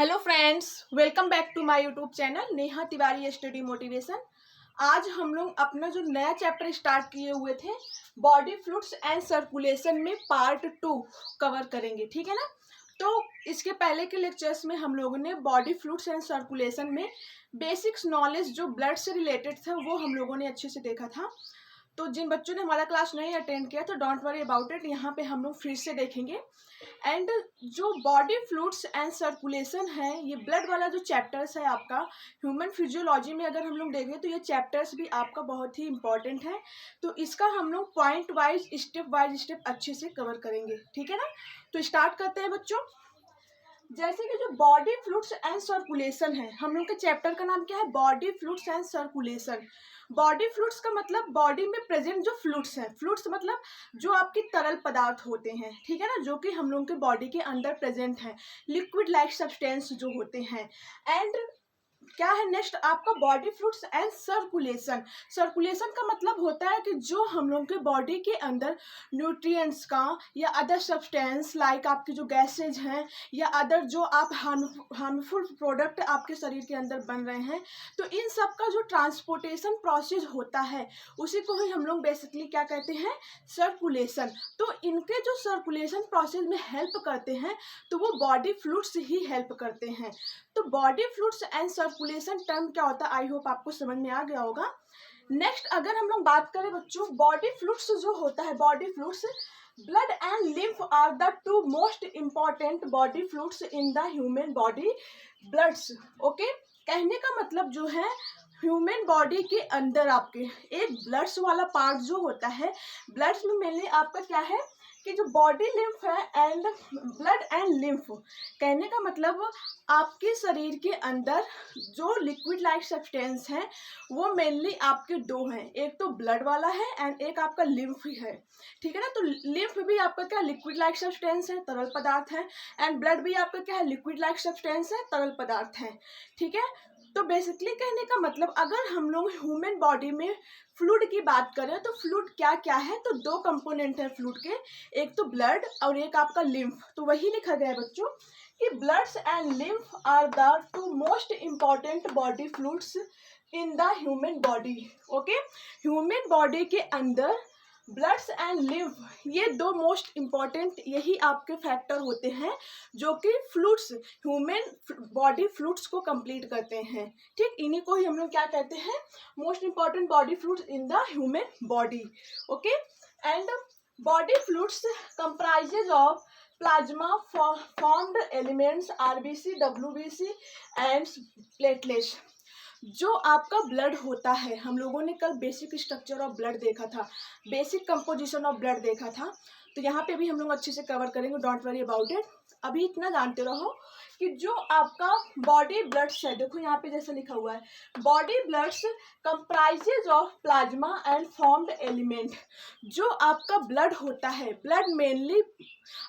Hello friends, welcome back to my YouTube channel Neha Tiwari study motivation. आज हम लोग अपना जो नया चैप्टर स्टार्ट किए हुए थे बॉडी फ्लूइड्स एंड सर्कुलेशन में पार्ट 2 कवर करेंगे, ठीक है ना। तो इसके पहले के लेक्चर्स में हम लोगों ने बॉडी फ्लूइड्स एंड सर्कुलेशन में बेसिक्स नॉलेज जो ब्लड से रिलेटेड था वो हम लोगों ने अच्छे से देखा था। तो जिन बच्चों ने हमारा क्लास नहीं अटेंड किया तो डोंट वरी अबाउट इट, यहाँ पे हम लोग फिर से देखेंगे। एंड जो बॉडी फ्लूइड्स एंड सर्कुलेशन है, ये ब्लड वाला जो चैप्टर्स है आपका ह्यूमन फिजियोलॉजी में, अगर हम लोग देखें तो ये चैप्टर्स भी आपका बहुत ही इंपॉर्टेंट है। तो इसका हम लोग पॉइंट वाइज स्टेप अच्छे से कवर करेंगे, ठीक है ना। तो स्टार्ट करते हैं बच्चों। जैसे कि जो बॉडी फ्लूइड्स एंड सर्कुलेशन है, हम लोग के चैप्टर का नाम क्या है? Body fluids and circulation. Body fluids का मतलब बॉडी में प्रेजेंट जो फ्लूइड्स हैं, फ्लूइड्स मतलब जो आपके तरल पदार्थ होते हैं, ठीक है ना, जो कि हम लोग के बॉडी के अंदर प्रेजेंट है, लिक्विड लाइक सब्सटेंस जो होते हैं। एंड क्या है नेक्स्ट आपका body fluids and circulation. Circulation का मतलब होता है कि जो हम लोग के बॉडी के अंदर न्यूट्रिएंट्स का या अदर सब्सटेंस लाइक आपकी जो गैसेज हैं या अदर जो आप हार्मफुल प्रोडक्ट आपके शरीर के अंदर बन रहे हैं, तो इन सब का जो ट्रांसपोर्टेशन प्रोसेस होता है उसी को ही हम लोग बेसिकली क्या कहते हैं? सर्कुलेशन। तो इनके जो सर्कुलेशन प्रोसेस में हेल्प करते हैं तो वो बॉडी फ्लूइड्स ही हेल्प करते हैं। तो body fluids and circulation term क्या होता है, आई होप आपको समझ में आ गया होगा। नेक्स्ट अगर हम लोग बात करें बच्चों, बॉडी फ्लूइड्स जो होता है, body fluids, blood and lymph are the two most important body fluids in the human body. Bloods, okay, कहने का मतलब जो है ह्यूमन बॉडी के अंदर आपके एक ब्लड्स वाला पार्ट जो होता है, ब्लड्स में मेनली आपका क्या है कि जो बॉडी लिम्फ है एंड ब्लड एंड लिम्फ, कहने का मतलब आपके शरीर के अंदर जो लिक्विड लाइक सब्सटेंस है वो मेनली आपके दो हैं, एक तो ब्लड वाला है एंड एक आपका लिम्फ है, ठीक है ना। तो लिम्फ भी आपका क्या लिक्विड लाइक सब्सटेंस है, तरल पदार्थ है, एंड ब्लड भी आपका क्या है लिक्विड लाइक सब्सटेंस है, तरल पदार्थ है, ठीक है। तो बेसिकली कहने का मतलब अगर हम लोग ह्यूमन बॉडी में फ्लूइड की बात करें तो फ्लूइड क्या क्या है, तो दो कंपोनेंट है फ्लूइड के, एक तो ब्लड और एक आपका लिम्फ। तो वही लिखा गया है बच्चों कि bloods and lymph are the two most important body fluids in the human body. Okay, human body के अंदर ब्लड्स एंड लिम्फ ये दो मोस्ट इंपॉर्टेंट यही आपके फैक्टर होते हैं जो कि फ्लूइड्स ह्यूमन बॉडी फ्लूइड्स को कंप्लीट करते हैं, ठीक। इन्हीं को ही हम लोग क्या कहते हैं? Most important body fluids in the human body. Okay, and body fluids comprises of plasma formed elements RBC, WBC and platelets. जो आपका ब्लड होता है, हम लोगों ने कल बेसिक स्ट्रक्चर ऑफ ब्लड देखा था, बेसिक कंपोजिशन ऑफ ब्लड देखा था, तो यहाँ पे भी हम लोग अच्छे से कवर करेंगे, डोंट वरी अबाउट इट। अभी इतना जानते रहो कि जो आपका बॉडी ब्लड्स है, देखो यहाँ पे जैसे लिखा हुआ है body bloods comprises of plasma and formed element. जो आपका ब्लड होता है, ब्लड मेनली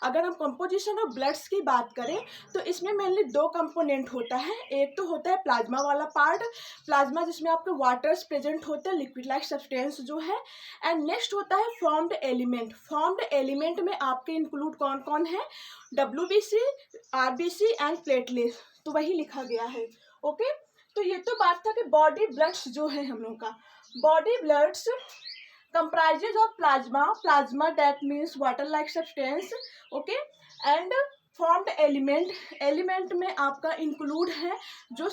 अगर हम कंपोजिशन ऑफ ब्लड्स की बात करें तो इसमें मेनली दो कंपोनेंट होता है, एक तो होता है प्लाज्मा वाला पार्ट, प्लाज्मा जिसमें आपके वाटर्स प्रेजेंट होते हैं, लिक्विड लाइक सब्सटेंस जो है, एंड नेक्स्ट होता है फॉर्म्ड एलिमेंट। फॉर्म्ड एलिमेंट में आपके इंक्लूड कौन कौन है? WBC, RBC and platelet. तो वही लिखा गया है। ओके, तो ये तो बात था कि बॉडी ब्लड्स जो है हम लोग का, body bloods comprises of plasma that means water like substance, okay, and formed element में आपका इंक्लूड है जो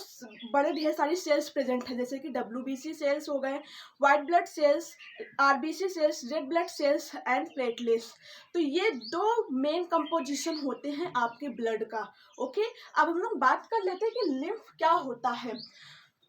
बड़े ढेर सारी सेल्स प्रेजेंट है, जैसे कि डब्ल्यूबीसी सेल्स हो गए, white blood cells, RBC cells, red blood cells and platelets. तो ये दो मेन कंपोजिशन होते हैं आपके ब्लड का। ओके, अब हम लोग बात कर लेते हैं कि लिम्फ क्या होता है।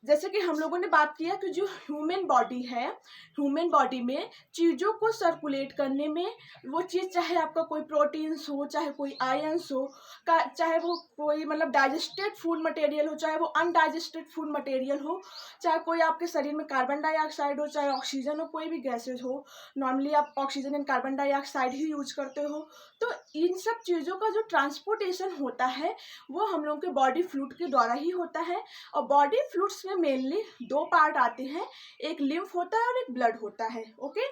जैसे कि हम लोगों ने बात किया कि जो ह्यूमन बॉडी है, ह्यूमन बॉडी में चीज़ों को सर्कुलेट करने में, वो चीज़ चाहे आपका कोई प्रोटीन्स हो, चाहे कोई आयंस हो, चाहे वो कोई मतलब डाइजेस्टेड फूड मटेरियल हो, चाहे वो अनडाइजेस्टेड फूड मटेरियल हो, चाहे कोई आपके शरीर में कार्बन डाइऑक्साइड हो, चाहे ऑक्सीजन हो, कोई भी गैसेज हो, नॉर्मली आप oxygen and carbon dioxide he use करते हो। तो इन सब चीज़ों का जो ट्रांसपोर्टेशन होता है वो हम लोग के बॉडी फ्लूइड के द्वारा ही होता है। और बॉडी फ्लूइड्स में मेनली दो पार्ट आते हैं, एक लिम्फ होता है और एक ब्लड होता है। ओके,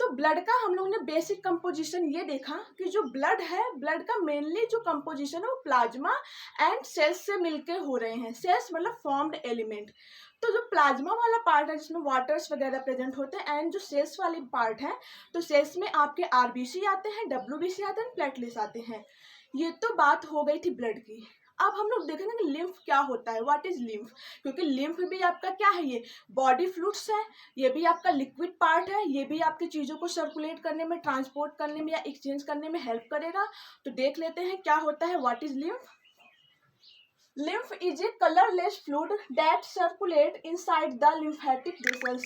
तो ब्लड का हम लोग ने बेसिक कंपोजिशन ये देखा कि जो ब्लड है, ब्लड का मेनली जो कंपोजिशन है वो प्लाज्मा एंड सेल्स से मिलके हो रहे हैं। सेल्स मतलब फॉर्म्ड एलिमेंट। तो जो प्लाज्मा वाला पार्ट है जिसमें वाटर्स वगैरह प्रेजेंट होते हैं, एंड जो सेल्स वाली पार्ट है, तो सेल्स में आपके आरबीसी आते हैं, डब्ल्यूबीसी आते हैं, प्लेटलेट्स आते हैं। ये तो बात हो गई थी ब्लड की। अब हम लोग देखेंगे कि लिम्फ क्या होता है, व्हाट इज लिम्फ। क्योंकि लिम्फ भी आपका क्या है, ये बॉडी फ्लूइड्स है, ये भी आपका लिक्विड पार्ट है, ये भी आपकी चीज़ों को सर्कुलेट करने में, ट्रांसपोर्ट करने में या एक्सचेंज करने में हेल्प करेगा। तो देख लेते हैं क्या होता है, what is lymph. Lymph is a colorless fluid that circulate inside the lymphatic vessels.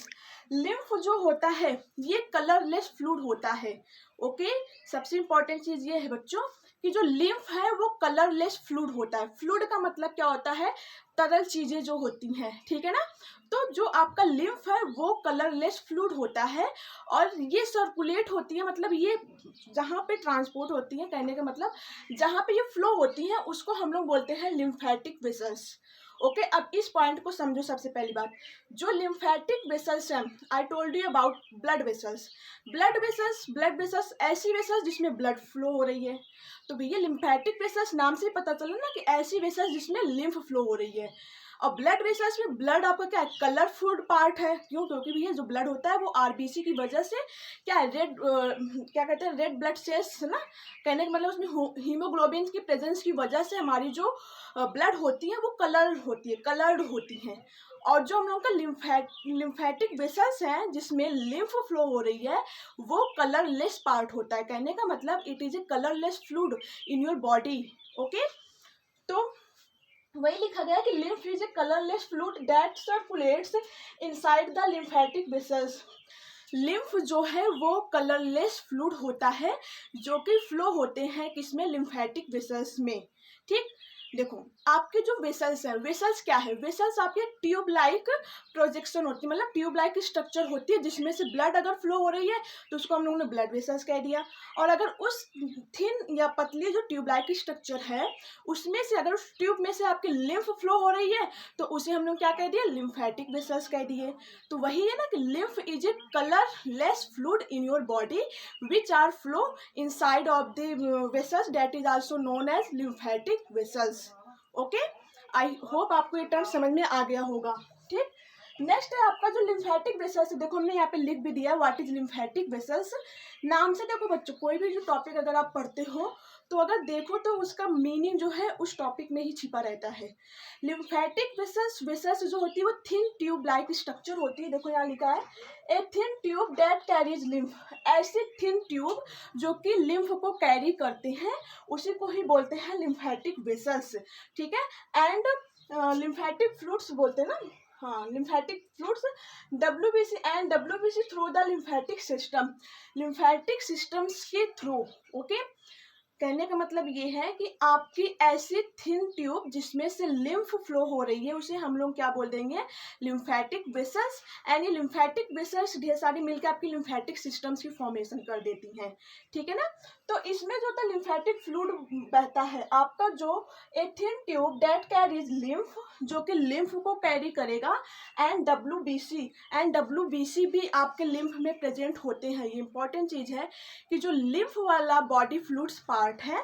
lymph जो होता है ये कलरलेस फ्लूइड होता है। ओके, सबसे इंपॉर्टेंट चीज ये है बच्चों कि जो लिम्फ है वो कलरलेस फ्लूइड होता है। फ्लूइड का मतलब क्या होता है, तरल चीजें जो होती हैं, ठीक है ना। तो जो आपका लिम्फ है वो कलरलेस फ्लूइड होता है और ये सर्कुलेट होती है, मतलब ये जहाँ पे ट्रांसपोर्ट होती है, कहने का मतलब जहाँ पे ये फ्लो होती हैं उसको हम लोग बोलते हैं लिम्फेटिक वेसल्स। ओके, अब इस पॉइंट को समझो। सबसे पहली बात, जो लिम्फेटिक वेसल्स हैं, I told you about blood vessels. Blood vessels ऐसी वेसल्स जिसमें ब्लड फ्लो हो रही है। तो भैया लिम्फेटिक वेसल्स नाम से ही पता चला ना कि ऐसी वेसल्स जिसमें लिम्फ फ्लो हो रही है। और ब्लड वेसल्स में ब्लड आपका क्या है, कलरफुल पार्ट है। क्यों? क्योंकि भैया जो ब्लड होता है वो आरबीसी की वजह से क्या है, रेड क्या कहते हैं, रेड ब्लड सेल्स ना, कहने का मतलब उसमें हीमोग्लोबिन की प्रेजेंस की वजह से हमारी जो ब्लड होती है वो कलर्ड होती हैं। और जो हम लोग का लिम्फेटिक वेसल्स हैं जिसमें लिम्फ फ्लो हो रही है वो कलरलेस पार्ट होता है। कहने का मतलब it is a colourless fluid in your body. Okay, तो वही लिखा गया कि lymph is a colourless fluid that circulates inside the lymphatic vessels. Lymph जो है वो कलरलेस फ्लूइड होता है जो कि फ्लो होते हैं किसमें, लिम्फेटिक वेसल्स में। ठीक, देखो आपके जो वेसल्स हैं, वेसल्स क्या है, वेसल्स आपके ट्यूब लाइक प्रोजेक्शन होती है, मतलब ट्यूब लाइक स्ट्रक्चर होती है जिसमें से ब्लड अगर फ्लो हो रही है तो उसको हम लोगों ने ब्लड वेसल्स कह दिया। और अगर उस थिन या पतली जो ट्यूब लाइक स्ट्रक्चर है उसमें से अगर उस ट्यूब में से आपकी लिम्फ फ्लो हो रही है तो उसे हम लोग क्या कह दिए, लिम्फेटिक वेसल्स कह दिए। तो वही है ना कि lymph is a colourless fluid in your body which are flow inside of the vessels that is also known as lymphatic vessels. Okay, I hope आपको ये टर्म समझ में आ गया होगा। ठीक, नेक्स्ट है आपका जो लिम्फेटिक वेसल्स। देखो हमने यहाँ पे लिख भी दिया व्हाट इज लिम्फेटिक वेसल्स। नाम से देखो बच्चों, कोई भी जो टॉपिक अगर आप पढ़ते हो तो अगर देखो तो उसका मीनिंग जो है उस टॉपिक में ही छिपा रहता है। लिम्फेटिक वेसल्स जो होती है वो थिन ट्यूब लाइक स्ट्रक्चर होती है। देखो यहाँ लिखा है a thin tube that carries lymph. ऐसी थिन ट्यूब जो कि लिम्फ को कैरी करते हैं उसी को ही बोलते हैं लिम्फेटिक वेसल्स। ठीक है, एंड लिम्फेटिक फ्लूइड्स बोलते हैं ना, हाँ, lymphatic fluids WBC through the lymphatic system, lymphatic systems के थ्रू। ओके, कहने का मतलब ये है कि आपकी ऐसी थिन ट्यूब जिसमें से लिम्फ फ्लो हो रही है उसे हम लोग क्या बोल देंगे, लिम्फेटिक वेसल्स। एंड ये लिम्फेटिक वेसल्स ढेर सारी मिलकर आपकी लिम्फेटिक सिस्टम्स की फॉर्मेशन कर देती हैं। ठीक है ना, तो इसमें जो होता है लिम्फेटिक फ्लूइड बहता है आपका जो a thin tube that carries lymph, जो कि लिम्फ को कैरी करेगा, एंड डब्ल्यूबीसी भी आपके लिम्फ में प्रेजेंट होते हैं। ये इंपॉर्टेंट चीज है कि जो लिम्फ वाला बॉडी फ्लूइड्स पार्ट है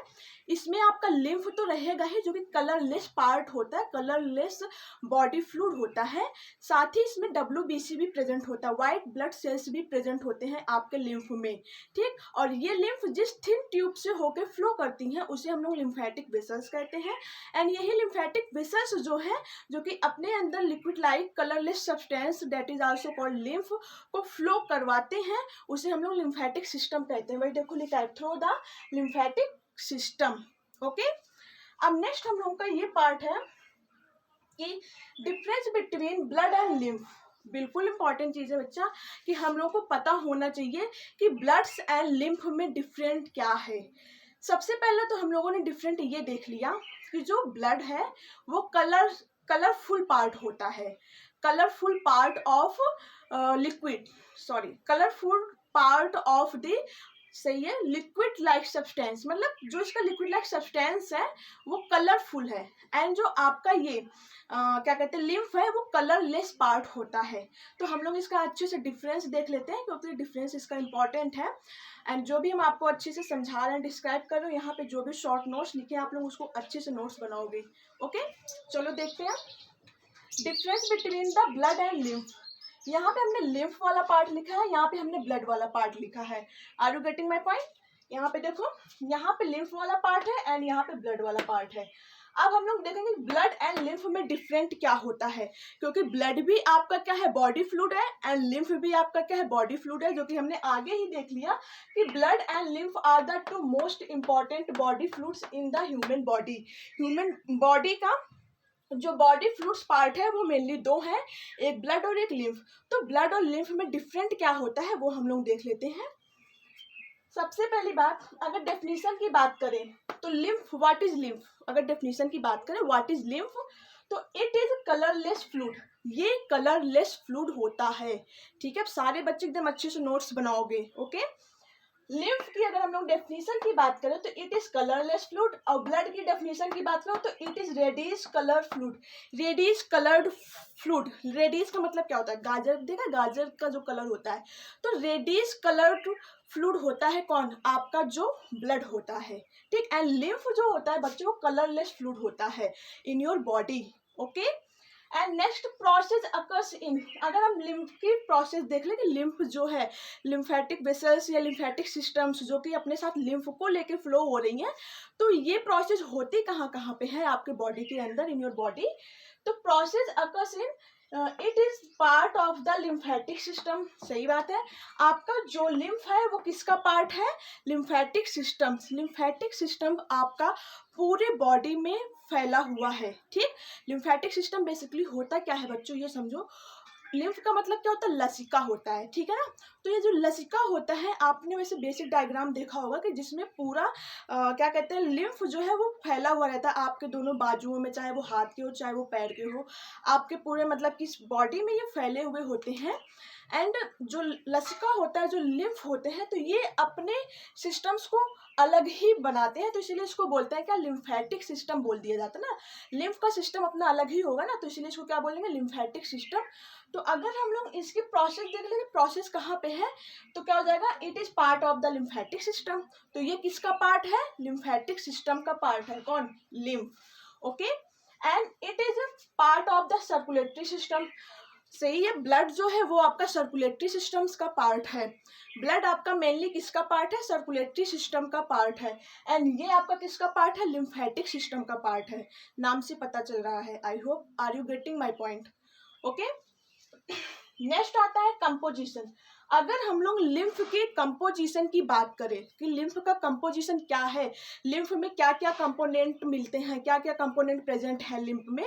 इसमें आपका लिम्फ तो रहेगा ही जो कि कलरलेस पार्ट होता है, कलरलेस बॉडी फ्लूइड होता है। साथ ही इसमें डब्ल्यूबीसी भी प्रेजेंट होता है, व्हाइट ब्लड सेल्स भी प्रेजेंट होते हैं आपके लिम्फ में। ठीक, और ये लिम्फ जिस थिन ट्यूब से होकर फ्लो करती हैं उसे हम लोग लिम्फेटिक वेसल्स कहते हैं। एंड यही लिम्फेटिक वेसल्स जो है जो कि अपने अंदर liquid like colourless substance that is also called lymph को फ्लो करवाते हैं, उसे हम लोग लिम्फेटिक सिस्टम कहते हैं। वही देखो लिखा है through the lymphatic system. Okay, अब नेक्स्ट हम लोगों का ये पार्ट है कि difference between blood and lymph. बिल्कुल इंपॉर्टेंट चीज है बच्चा कि हम लोग को पता होना चाहिए कि ब्लड्स एंड लिम्फ में डिफरेंट क्या है। सबसे पहले तो हम लोगों ने डिफरेंट ये देख लिया कि जो ब्लड है वो कलरफुल पार्ट होता है, colourful part of liquid, colourful part of the सही है, लिक्विड लाइक सब्सटेंस, मतलब जो इसका लिक्विड लाइक सब्सटेंस है वो कलरफुल है। एंड जो आपका ये क्या कहते हैं लिम्फ है वो कलरलेस पार्ट होता है। तो हम लोग इसका अच्छे से डिफरेंस देख लेते हैं क्योंकि डिफरेंस इसका इंपॉर्टेंट है। एंड जो भी हम आपको अच्छे से समझा रहे हैं, डिस्क्राइब कर रहे हो, यहाँ पे जो भी शॉर्ट नोट्स लिखे हैं आप लोग उसको अच्छे से नोट्स बनाओगे। ओके, चलो देखते हैं difference between the blood and lymph. यहाँ पे हमने लिम्फ वाला पार्ट लिखा है, यहाँ पे हमने ब्लड वाला पार्ट लिखा है। Are you getting my point? यहाँ पे देखो, यहाँ पे लिम्फ वाला पार्ट है एंड यहाँ पे ब्लड वाला पार्ट है। अब हम लोग देखेंगे ब्लड एंड लिम्फ में डिफरेंट क्या होता है, क्योंकि ब्लड भी आपका क्या है बॉडी फ्लूइड है एंड लिम्फ भी आपका क्या है बॉडी फ्लूइड है, जो कि हमने आगे ही देख लिया कि blood and lymph are the two most important body fluids in the human body. Human body का जो बॉडी फ्लूइड्स पार्ट है वो मेनली दो हैं, एक ब्लड और एक लिम्फ। तो ब्लड और लिम्फ में डिफरेंट क्या होता है वो हम लोग देख लेते हैं। सबसे पहली बात, अगर डेफिनेशन की बात करें तो लिम्फ, व्हाट इज लिम्फ, अगर डेफिनेशन की बात करें व्हाट इज लिम्फ, तो इट इज कलरलेस फ्लूइड। ये कलरलेस फ्लूइड होता है। ठीक है, सारे बच्चे एकदम अच्छे से नोट्स बनाओगे। ओके, लिम्फ की अगर हम लोग डेफिनेशन की बात करें तो इट इज कलरलेस फ्लूइड, और ब्लड की डेफिनेशन की बात करें तो it is reddish colour fluid. Reddish coloured fluid, reddish का मतलब क्या होता है, गाजर, देखा गाजर का जो कलर होता है, तो रेडिश कलर्ड फ्लूइड होता है कौन, आपका जो ब्लड होता है। ठीक, एंड लिम्फ जो होता है बच्चों कलरलेस फ्लूइड होता है इन your body. Okay, and next process occurs in, अगर हम लिम्फ की प्रोसेस देख लें कि लिम्फ जो है लिम्फेटिक वेसल्स या लिम्फेटिक सिस्टम्स जो कि अपने साथ लिम्फ को लेके फ्लो हो रही हैं, तो ये प्रोसेस होती कहाँ कहाँ पे है आपके बॉडी के अंदर, इन योर बॉडी। तो process occurs in it is part of the lymphatic system. सही बात है, आपका जो लिम्फ है वो किसका पार्ट है, लिम्फेटिक सिस्टम। लिम्फेटिक सिस्टम आपका पूरे बॉडी में फैला हुआ है। ठीक, लिम्फेटिक सिस्टम बेसिकली होता क्या है बच्चों, ये समझो। लिम्फ का मतलब क्या होता है, लसिका होता है। ठीक है ना, तो ये जो लसिका होता है, आपने वैसे बेसिक डायग्राम देखा होगा कि जिसमें पूरा क्या कहते हैं लिम्फ जो है वो फैला हुआ रहता है आपके दोनों बाजुओं में, चाहे वो हाथ के हो चाहे वो पैर के हो, आपके पूरे मतलब कि बॉडी में ये फैले हुए होते हैं। एंड जो लसिका होता है, जो लिम्फ होते हैं, तो ये अपने सिस्टम्स को अलग ही बनाते हैं, तो इसीलिए इसको बोलते हैं क्या, लिम्फेटिक सिस्टम बोल दिया जाता है ना। लिम्फ का सिस्टम अपना अलग ही होगा ना, तो इसीलिए इसको क्या बोलेंगे, लिम्फेटिक सिस्टम। तो अगर हम लोग इसकी प्रोसेस देख लेंगे, प्रोसेस कहाँ पे है, तो क्या हो जाएगा, it is part of the lymphatic system. तो ये किसका पार्ट है, लिम्फेटिक सिस्टम का पार्ट है, कौन, lymph. Okay, and it is part of the circulatory system. सही है, ब्लड जो है वो आपका सर्कुलेटरी सिस्टम्स का पार्ट है। ब्लड आपका मेनली किसका पार्ट है, सर्कुलेटरी सिस्टम का पार्ट है। एंड ये आपका किसका पार्ट है, लिम्फेटिक सिस्टम का पार्ट है। नाम से पता चल रहा है। I hope are you getting my point. Okay, next आता है कंपोजिशन। अगर हम लोग लिम्फ के कंपोजिशन की बात करें कि लिम्फ का कंपोजिशन क्या है, लिम्फ में क्या क्या कंपोनेंट मिलते हैं, क्या क्या कंपोनेंट प्रेजेंट है लिम्फ में,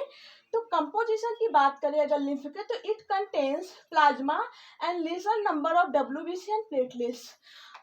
तो कंपोजिशन की बात करें अगर लिम्फ के, तो it contains plasma and lesser number of WBC and platelets.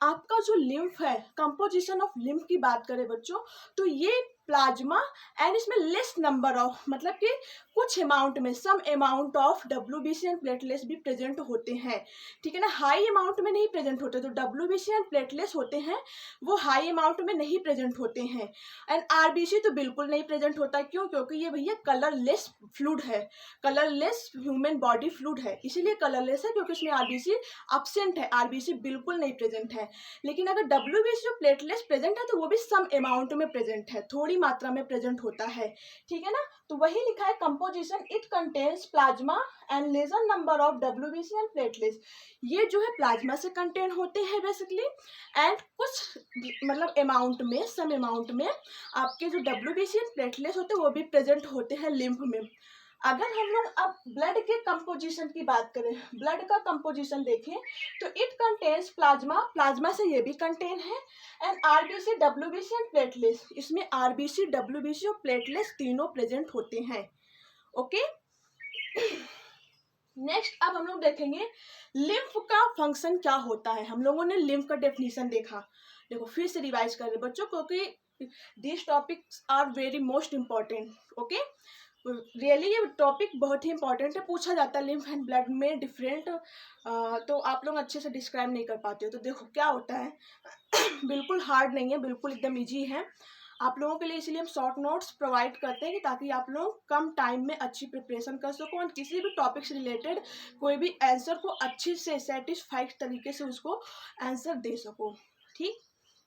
आपका जो लिम्फ है, कंपोजिशन ऑफ लिम्फ की बात करें बच्चों, तो ये प्लाज्मा एंड इसमें लेस नंबर ऑफ, मतलब कि कुछ अमाउंट में, some amount of WBC and platelets भी प्रेजेंट होते हैं। ठीक है ना, हाई अमाउंट में नहीं प्रेजेंट होते, तो डब्ल्यूबीसी एंड प्लेटलेट्स होते हैं वो हाई अमाउंट में नहीं प्रेजेंट होते हैं। एंड आरबीसी तो बिल्कुल नहीं प्रेजेंट होता, क्यों, क्योंकि ये भैया कलरलेस फ्लूइड है, कलरलेस ह्यूमन बॉडी फ्लूइड है, इसीलिए कलरलेस है, क्योंकि इसमें आरबीसी अब्सेंट है, आरबीसी बिल्कुल नहीं प्रेजेंट है। लेकिन अगर डब्ल्यूबीसी जो प्लेटलेट्स प्रेजेंट है तो वो भी सम अमाउंट में प्रेजेंट है, थोड़ी मात्रा में प्रेजेंट होता है। ठीक है ना, तो वही लिखा है composition, it contains plasma and lesser number of WBC and platelets. ये जो है प्लाज्मा से कंटेन होते हैं बेसिकली, एंड कुछ मतलब अमाउंट में, सम अमाउंट में आपके जो डब्ल्यूबीसी एंड प्लेटलेट्स होते हैं वो भी प्रेजेंट होते हैं लिम्फ में। अगर हम लोग अब ब्लड के कंपोजिशन की बात करें, ब्लड का कंपोजिशन देखें, तो इट कंटेन्स प्लाज्मा, प्लाज्मा से ये भी कंटेन है, and RBC WBC and platelets, इसमें आरबीसी डब्ल्यूबीसी और प्लेटलेट्स तीनों प्रेजेंट होते हैं। ओके, नेक्स्ट अब हम लोग देखेंगे लिम्फ का फंक्शन क्या होता है। हम लोगों ने लिम्फ का डेफिनेशन देखा, देखो फिर से रिवाइज कर रहे बच्चों, क्योंकि this topics are very most important. Okay, really ये टॉपिक बहुत ही इंपॉर्टेंट है, पूछा जाता है लिम्फ एंड ब्लड में डिफरेंट, तो आप लोग अच्छे से डिस्क्राइब नहीं कर पाते हो। तो देखो क्या होता है बिल्कुल हार्ड नहीं है, बिल्कुल एकदम ईजी है आप लोगों के लिए, इसलिए हम शॉर्ट नोट्स प्रोवाइड करते हैं कि ताकि आप लोग कम टाइम में अच्छी प्रिपरेशन कर सको और किसी भी टॉपिक से रिलेटेड कोई भी आंसर को अच्छी से सेटिस्फाइड तरीके से उसको आंसर दे सको। ठीक,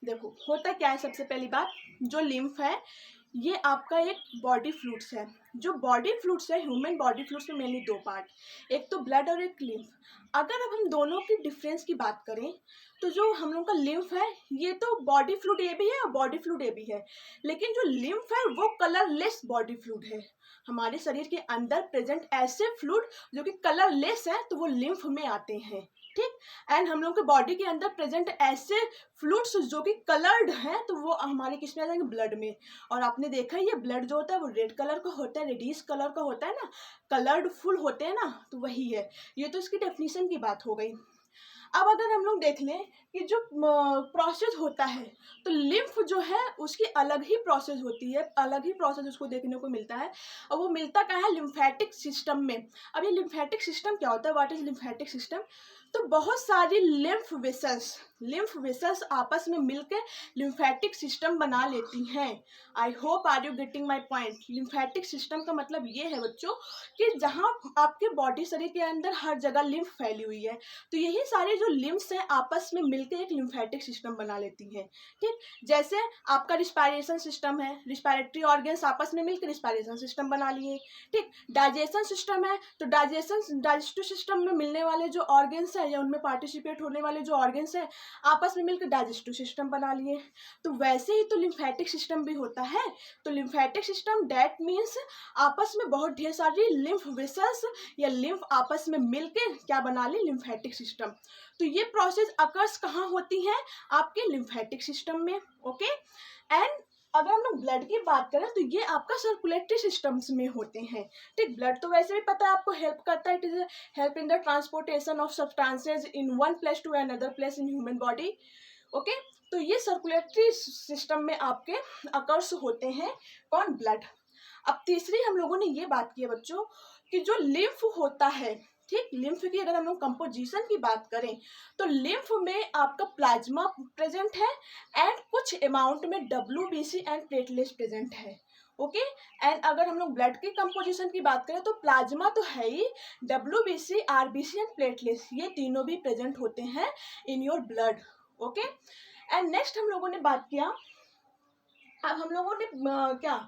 देखो होता क्या है, सबसे पहली बात, जो लिम्फ है ये आपका एक बॉडी फ्लूइड्स है। जो बॉडी फ्लूइड्स है, ह्यूमन बॉडी फ्लूइड्स में मेनली दो पार्ट, एक तो ब्लड और एक लिम्फ। अगर अब हम दोनों की डिफरेंस की बात करें तो जो हम लोग का लिम्फ है ये तो बॉडी फ्लूइड ये भी है और बॉडी फ्लूइड ये भी है, लेकिन जो लिम्फ है वो कलरलेस बॉडी फ्लूइड है। हमारे शरीर के अंदर प्रेजेंट ऐसे फ्लूइड जो कि कलरलेस है तो वो लिम्फ में आते हैं। ठीक, एंड हम लोग के बॉडी के अंदर प्रेजेंट ऐसे फ्लूइड्स जो कि कलर्ड हैं तो वो हमारे किस में आ जाएंगे, ब्लड में। और आपने देखा है ये ब्लड जो होता है वो रेड कलर का होता है, रेडिश कलर का होता है ना, कलर्ड फुल होते हैं ना, तो वही है। ये तो इसकी डेफिनेशन की बात हो गई। अब अगर हम लोग देख लें कि जो प्रोसेस होता है तो लिम्फ जो है उसकी अलग ही प्रोसेस होती है, अलग ही प्रोसेस उसको देखने को मिलता है, और वो मिलता क्या है, लिम्फेटिक सिस्टम में। अब ये लिम्फेटिक सिस्टम क्या होता है, व्हाट इज लिम्फेटिक सिस्टम? तो बहुत सारी लिम्फ वेसल्स आपस में मिलकर लिम्फेटिक सिस्टम बना लेती हैं। I hope are you getting my point. Lymphatic system का मतलब ये है बच्चों कि जहाँ आपके बॉडी शरीर के अंदर हर जगह लिम्फ फैली हुई है, तो यही सारे जो लिम्फ्स हैं आपस में मिलकर एक लिम्फेटिक सिस्टम बना लेती हैं। ठीक, जैसे आपका रिस्पायरेशन सिस्टम है, रिस्पायरेटरी ऑर्गन्स आपस में मिलकर रिस्पायरेशन सिस्टम बना लिए। ठीक, डाइजेशन सिस्टम है तो डाइजेस्टिव सिस्टम में मिलने वाले जो ऑर्गन्स है या उनमें पार्टिसिपेट होने वाले जो ऑर्गन्स हैं आपस में मिलकर डाइजेस्टिव सिस्टम बना लिए। तो वैसे ही तो लिम्फेटिक सिस्टम भी होता है। तो लिम्फेटिक सिस्टम दैट मीन्स आपस में बहुत ढेर सारी लिम्फ वेसल्स या लिम्फ आपस में मिलकर क्या बना ली, लिम्फेटिक सिस्टम। तो ये प्रोसेस अकर्स कहाँ होती है, आपके लिम्फेटिक सिस्टम में। ओके, एंड अगर हम लोग ब्लड की बात करें तो ये आपका सर्कुलेटरी सिस्टम्स में होते हैं। ठीक, ब्लड तो वैसे भी पता है आपको हेल्प करता है, it is help in the transportation of substances in one place to another place in human body. Okay, तो ये सर्कुलेटरी सिस्टम में आपके अकर्स होते हैं, कौन, ब्लड। अब तीसरी हम लोगों ने ये बात की है बच्चों कि जो लिम्फ होता है, ठीक, लिम्फ की अगर हम लोग कंपोजिशन की बात करें तो लिम्फ में आपका प्लाज्मा प्रेजेंट है एंड कुछ अमाउंट में WBC एंड प्लेटलेट्स प्रेजेंट है। ओके, एंड अगर हम लोग ब्लड की कंपोजिशन की बात करें तो प्लाज्मा तो है ही, WBC, RBC एंड प्लेटलेट्स ये तीनों भी प्रेजेंट होते हैं in your blood. Okay, and next हम लोगों ने बात किया, अब हम लोगों ने क्या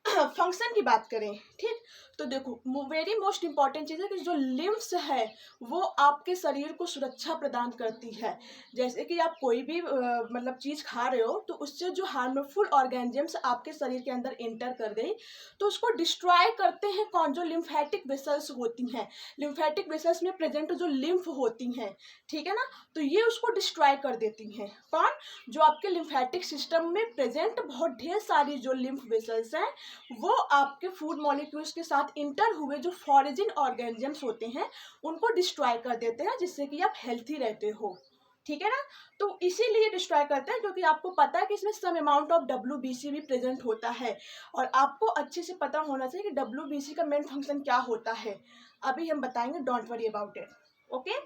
फंक्शन की बात करें। ठीक, तो देखो वेरी मोस्ट इंपॉर्टेंट चीज़ है कि जो लिम्फ्स है वो आपके शरीर को सुरक्षा प्रदान करती है। जैसे कि आप कोई भी मतलब चीज़ खा रहे हो तो उससे जो हार्मफुल ऑर्गेनिजम्स आपके शरीर के अंदर एंटर कर गई तो उसको डिस्ट्रॉय करते हैं कौन, जो लिम्फेटिक वेसल्स होती हैं। लिम्फेटिक वेसल्स में प्रेजेंट जो लिम्फ होती हैं, ठीक है ना, तो ये उसको डिस्ट्रॉय कर देती हैं कौन, जो आपके लिम्फेटिक सिस्टम में प्रेजेंट बहुत ढेर सारी जो लिम्फ वेसल्स हैं वो आपके फूड मॉलिक्यूल्स के साथ इंटर हुए जो फॉरेजिन ऑर्गेनिजम्स होते हैं उनको डिस्ट्रॉय कर देते हैं, जिससे कि आप हेल्थी रहते हो। ठीक है ना, तो इसीलिए डिस्ट्रॉय करते हैं क्योंकि आपको पता है कि इसमें सम अमाउंट ऑफ WBC भी प्रेजेंट होता है, और आपको अच्छे से पता होना चाहिए कि WBC का मेन फंक्शन क्या होता है। अभी हम बताएंगे, don't worry about it. Okay,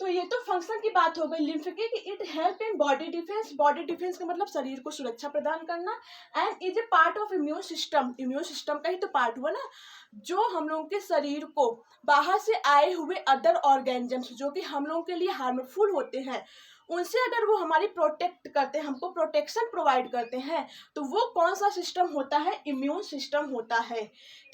तो ये तो फंक्शन की बात हो गई लिम्फ की कि it help in body defence. Body defence का मतलब शरीर को सुरक्षा प्रदान करना, and is a part of immune system. Immune system का ही तो पार्ट हुआ ना, जो हम लोगों के शरीर को बाहर से आए हुए अदर ऑर्गेनिजम्स जो कि हम लोगों के लिए हार्मफुल होते हैं उनसे अगर वो हमारी प्रोटेक्ट करते हैं, हमको प्रोटेक्शन प्रोवाइड करते हैं, तो वो कौन सा सिस्टम होता है, इम्यून सिस्टम होता है।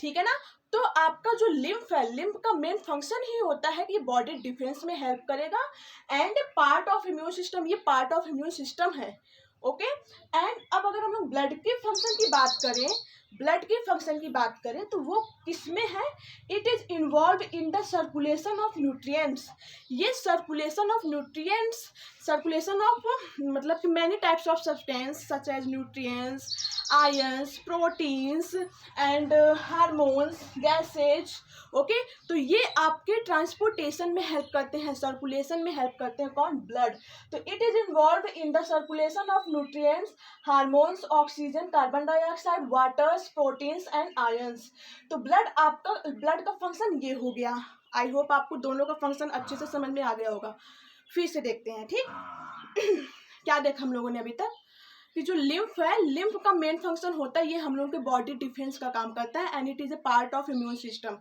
ठीक है ना, तो आपका जो लिम्फ है, लिम्फ का मेन फंक्शन ही होता है कि बॉडी डिफेंस में हेल्प करेगा and part of immune system, ये पार्ट ऑफ इम्यून सिस्टम है। ओके, एंड अब अगर हम लोग ब्लड के फंक्शन की बात करें, ब्लड के फंक्शन की बात करें तो वो किसमें है, it is involve in the circulation of nutrients. ये circulation of nutrients, circulation of मतलब कि many types of substance such as nutrients, ions, proteins and hormones, gases. Okay, तो ये आपके ट्रांसपोर्टेशन में हेल्प करते हैं, सर्कुलेशन में हेल्प करते हैं। कौन? ब्लड। तो it is involve in the circulation of nutrients, hormones, oxygen, carbon dioxide, waters, proteins and ions. तो ब्लड का फंक्शन ये हो गया। आई होप आपको दोनों का फंक्शन अच्छे से समझ में आ गया होगा। फिर से देखते हैं, ठीक। क्या देखा हम लोगों ने अभी तक कि जो लिम्फ है, लिम्फ का मेन फंक्शन होता है, ये हम लोग के बॉडी डिफेंस का काम करता है and it is A part of immune system.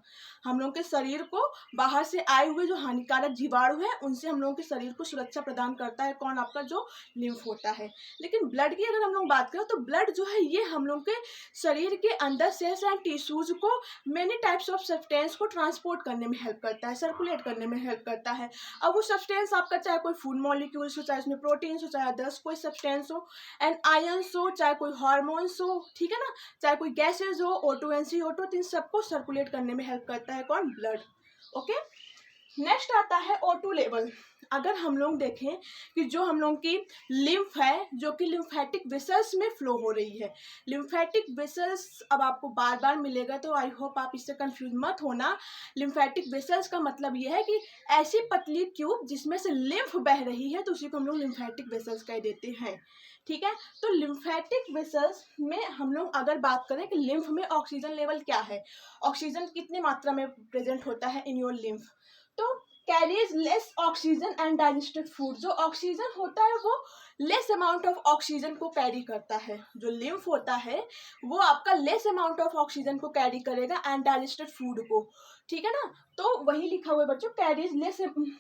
हम लोग के शरीर को बाहर से आए हुए जो हानिकारक जीवाणु है उनसे हम लोग के शरीर को सुरक्षा प्रदान करता है। कौन? आपका जो लिम्फ होता है। लेकिन ब्लड की अगर हम लोग बात करें तो ब्लड जो है ये हम लोग के शरीर के अंदर सेल्स एंड टिश्यूज को मेनी टाइप्स ऑफ सब्सटेंस को ट्रांसपोर्ट करने में हेल्प करता है, सर्कुलेट करने में हेल्प करता है। अब वो सब्सटेंस आपका चाहे कोई फूड मॉलिक्यूल्स हो, चाहे उसमें प्रोटीन्स हो, चाहे अदर्स कोई सब्सटेंस हो, एंड आयंस हो, चाहे कोई हार्मोन्स हो, ठीक है ना, चाहे कोई गैसेज हो, O2 and CO2, तो इन सबको सर्कुलेट करने में हेल्प करता है। कौन? ब्लड। ओके, नेक्स्ट आता है O2 लेवल। अगर हम लोग देखें कि जो हम लोग की लिम्फ है जो कि लिम्फेटिक वेसल्स में फ्लो हो रही है, लिम्फेटिक वेसल्स अब आपको बार बार मिलेगा तो आई होप आप इससे कंफ्यूज मत होना। लिम्फेटिक वेसल्स का मतलब ये है कि ऐसी पतली ट्यूब जिसमें से लिम्फ बह रही है, तो उसी को हम लोग लिम्फेटिक वेसल्स कह देते हैं, ठीक है। तो लिम्फेटिक वेसल्स में हम लोग अगर बात करें कि लिम्फ में ऑक्सीजन लेवल क्या है, ऑक्सीजन कितनी मात्रा में प्रेजेंट होता है इन योर लिम्फ, तो carries less oxygen and digested food. जो ऑक्सीजन होता है वो लेस अमाउंट ऑफ ऑक्सीजन को कैरी करता है। जो लिम्फ होता है वो आपका लेस अमाउंट ऑफ ऑक्सीजन को कैरी करेगा एंड डाइजेस्टेड फूड को, ठीक है ना। तो वही लिखा हुआ है बच्चों, carries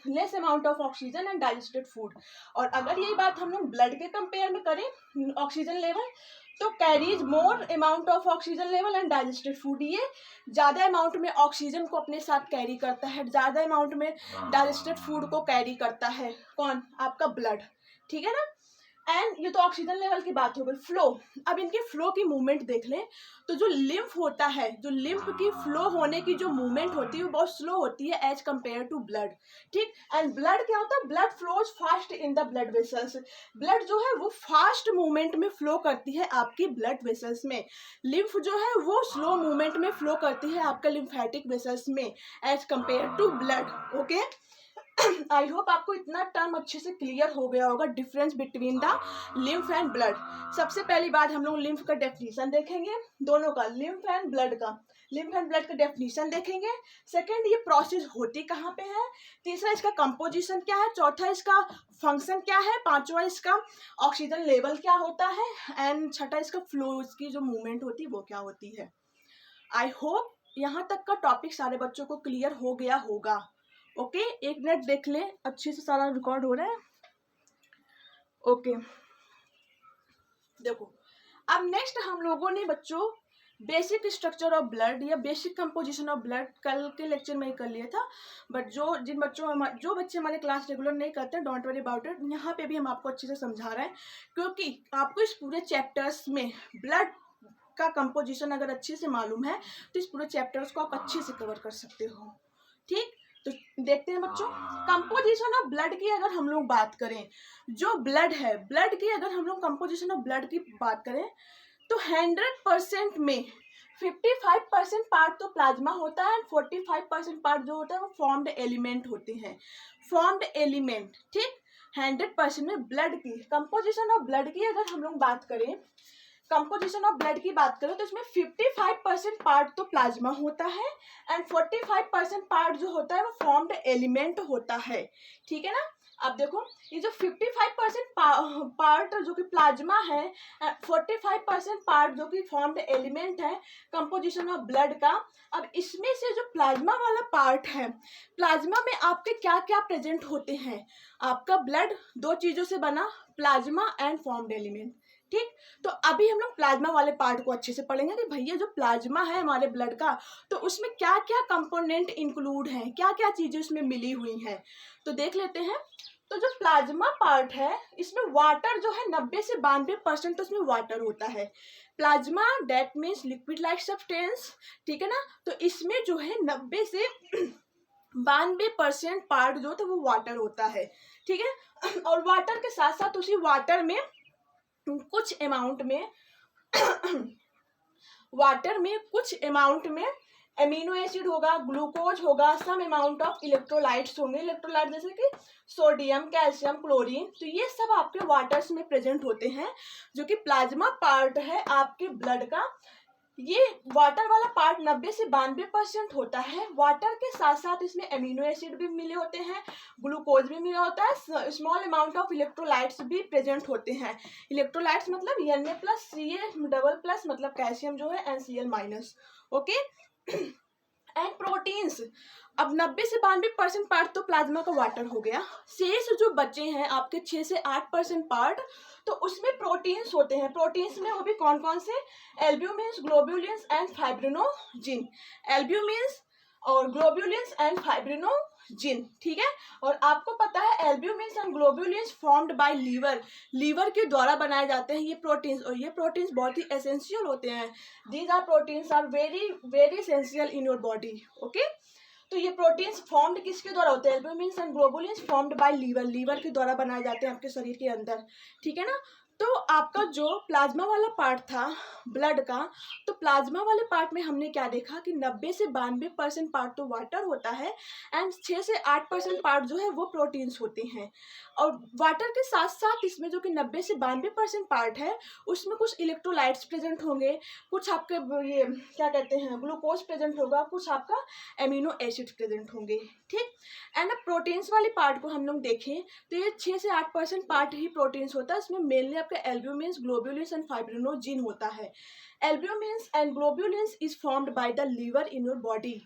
less amount of oxygen and digested food. और अगर यही बात हम लोग ब्लड के कंपेयर में करें ऑक्सीजन लेवल, तो carries more amount of oxygen level and digested food. ये ज़्यादा अमाउंट में ऑक्सीजन को अपने साथ कैरी करता है, ज़्यादा अमाउंट में डाइजेस्टेड फूड को कैरी करता है। कौन? आपका ब्लड, ठीक है ना। एंड ये तो ऑक्सीजन लेवल की बात हो गई। फ्लो, अब इनके फ्लो की मूवमेंट देख लें तो जो लिम्फ होता है, जो लिम्फ की फ्लो होने की जो मूवमेंट होती है वो बहुत स्लो होती है एज कंपेयर टू ब्लड, ठीक। एंड ब्लड क्या होता है? Blood flows fast in the blood vessels. Blood जो है वो फास्ट मूवमेंट में फ्लो करती है आपकी ब्लड वेसल्स में। लिम्फ जो है वो स्लो मूवमेंट में फ्लो करती है आपके लिम्फेटिक वेसल्स में as compare to blood. Okay, I hope आपको इतना टर्म अच्छे से क्लियर हो गया होगा, difference between the lymph and blood. सबसे पहली बात हम लोग लिम्फ का डेफिनेशन देखेंगे, दोनों का, लिम्फ एंड ब्लड का। लिम्फ एंड ब्लड का डेफिनेशन देखेंगे। सेकंड, ये प्रोसेस होती कहाँ पे है। तीसरा, इसका कंपोजिशन क्या है। चौथा, इसका फंक्शन क्या है। पांचवा, इसका ऑक्सीजन लेवल क्या होता है। एंड छठा, इसका फ्लो, इसकी जो मूवमेंट होती है वो क्या होती है। आई होप यहाँ तक का टॉपिक सारे बच्चों को क्लियर हो गया होगा। ओके, एक मिनट देख ले अच्छे से, सारा रिकॉर्ड हो रहा है। ओके, देखो अब नेक्स्ट हम लोगों ने बच्चों बेसिक स्ट्रक्चर ऑफ ब्लड या बेसिक कंपोजिशन ऑफ ब्लड कल के लेक्चर में ही कर लिया था, बट जो बच्चे हमारे क्लास रेगुलर नहीं करते, डोंट वरी अबाउट इट, यहाँ पे भी हम आपको अच्छे से समझा रहे हैं, क्योंकि आपको इस पूरे चैप्टर्स में ब्लड का कंपोजिशन अगर अच्छे से मालूम है तो इस पूरे चैप्टर्स को आप अच्छे से कवर कर सकते हो, ठीक। तो देखते हैं बच्चों, कंपोजिशन ऑफ ब्लड की अगर हम लोग बात करें, जो ब्लड है, ब्लड की अगर हम लोग कंपोजिशन ऑफ ब्लड की बात करें तो 100% में 55% पार्ट तो प्लाज्मा होता है एंड 45% पार्ट जो होता है वो फॉर्म्ड एलिमेंट होते हैं, फॉर्म्ड एलिमेंट, ठीक। 100% में ब्लड की कंपोजिशन ऑफ ब्लड की अगर हम लोग बात करें, कंपोजिशन ऑफ ब्लड की बात करें तो इसमें 55% पार्ट तो प्लाज्मा होता है एंड 45% पार्ट जो होता है वो फॉर्म्ड एलिमेंट होता है, ठीक है ना। अब देखो ये जो 55% पार्ट जो कि प्लाज्मा है, 45% पार्ट जो कि फॉर्म्ड एलिमेंट है कंपोजिशन ऑफ ब्लड का। अब इसमें से जो प्लाज्मा वाला पार्ट है, प्लाज्मा में आपके क्या क्या प्रेजेंट होते हैं। आपका ब्लड दो चीजों से बना, प्लाज्मा एंड फॉर्म्ड एलिमेंट, ठीक। तो अभी हम लोग प्लाज्मा वाले पार्ट को अच्छे से पढ़ेंगे कि भैया जो प्लाज्मा है हमारे ब्लड का, तो उसमें क्या क्या कंपोनेंट इंक्लूड हैं, क्या क्या चीजें उसमें मिली हुई हैं, तो देख लेते हैं। तो जो प्लाज्मा पार्ट है इसमें वाटर जो है 90 से 92% तो उसमें वाटर होता है। Plasma that means liquid like substance, ठीक है ना। तो इसमें जो है 90 से 92% पार्ट जो था वो वाटर होता है, ठीक है। और वाटर के साथ साथ उसी वाटर में कुछ अमाउंट में वाटर में कुछ अमाउंट में एमिनो एसिड होगा, ग्लूकोज होगा, सम अमाउंट ऑफ इलेक्ट्रोलाइट्स होंगे, इलेक्ट्रोलाइट जैसे कि सोडियम, कैल्शियम, क्लोरीन, तो ये सब आपके वाटर्स में प्रेजेंट होते हैं। जो कि प्लाज्मा पार्ट है आपके ब्लड का, ये वाटर वाला पार्ट 90 से 92% होता है। वाटर के साथ साथ इसमें एमिनो एसिड भी मिले होते हैं, ग्लूकोज भी मिला होता है, स्मॉल अमाउंट ऑफ इलेक्ट्रोलाइट्स भी प्रेजेंट होते हैं। इलेक्ट्रोलाइट्स मतलब Na+Ca++ मतलब कैल्शियम जो है NCl-, ओके। एंड प्रोटीन्स, अब 90 से 92% पार्ट तो प्लाज्मा का वाटर हो गया, शेष जो बचे हैं आपके 6 से 8% पार्ट, तो उसमें प्रोटीन्स होते हैं। प्रोटीन्स में वो भी कौन कौन से, albumins, globulins and fibrinogen, albumins और ग्लोब्यूलिन्स एंड फाइब्रिनोजिन, ठीक है। और आपको पता है albumins and globulins formed by liver, liver के द्वारा बनाए जाते हैं ये प्रोटीन्स, और ये प्रोटीन्स बहुत ही एसेंशियल होते हैं। These are proteins are very very essential in your body, okay. तो ये प्रोटीन्स फॉर्म्ड किसके द्वारा होते हैं, albumins and globulins formed by liver, liver के द्वारा बनाए जाते हैं आपके शरीर के अंदर, ठीक है ना। तो आपका जो प्लाज्मा वाला पार्ट था ब्लड का, तो प्लाज्मा वाले पार्ट में हमने क्या देखा कि 90 से 92% पार्ट तो वाटर होता है एंड 6 से 8% पार्ट जो है वो प्रोटीन्स होते हैं। और वाटर के साथ साथ इसमें जो कि 90 से 92% पार्ट है उसमें कुछ इलेक्ट्रोलाइट्स प्रेजेंट होंगे, कुछ आपके ये क्या कहते हैं ग्लूकोज प्रेजेंट होगा, कुछ आपका एमिनो एसिड प्रेजेंट होंगे, ठीक। एंड अब प्रोटीन्स वाली पार्ट को हम लोग देखें तो ये 6 से 8% पार्ट ही प्रोटीन्स होता है। इसमें मेनली आपका एल्ब्यूमिन्स, ग्लोब्यूलिन्स एंड फाइब्रिनोजिन होता है। Albumins and globulins is formed by the liver in your body,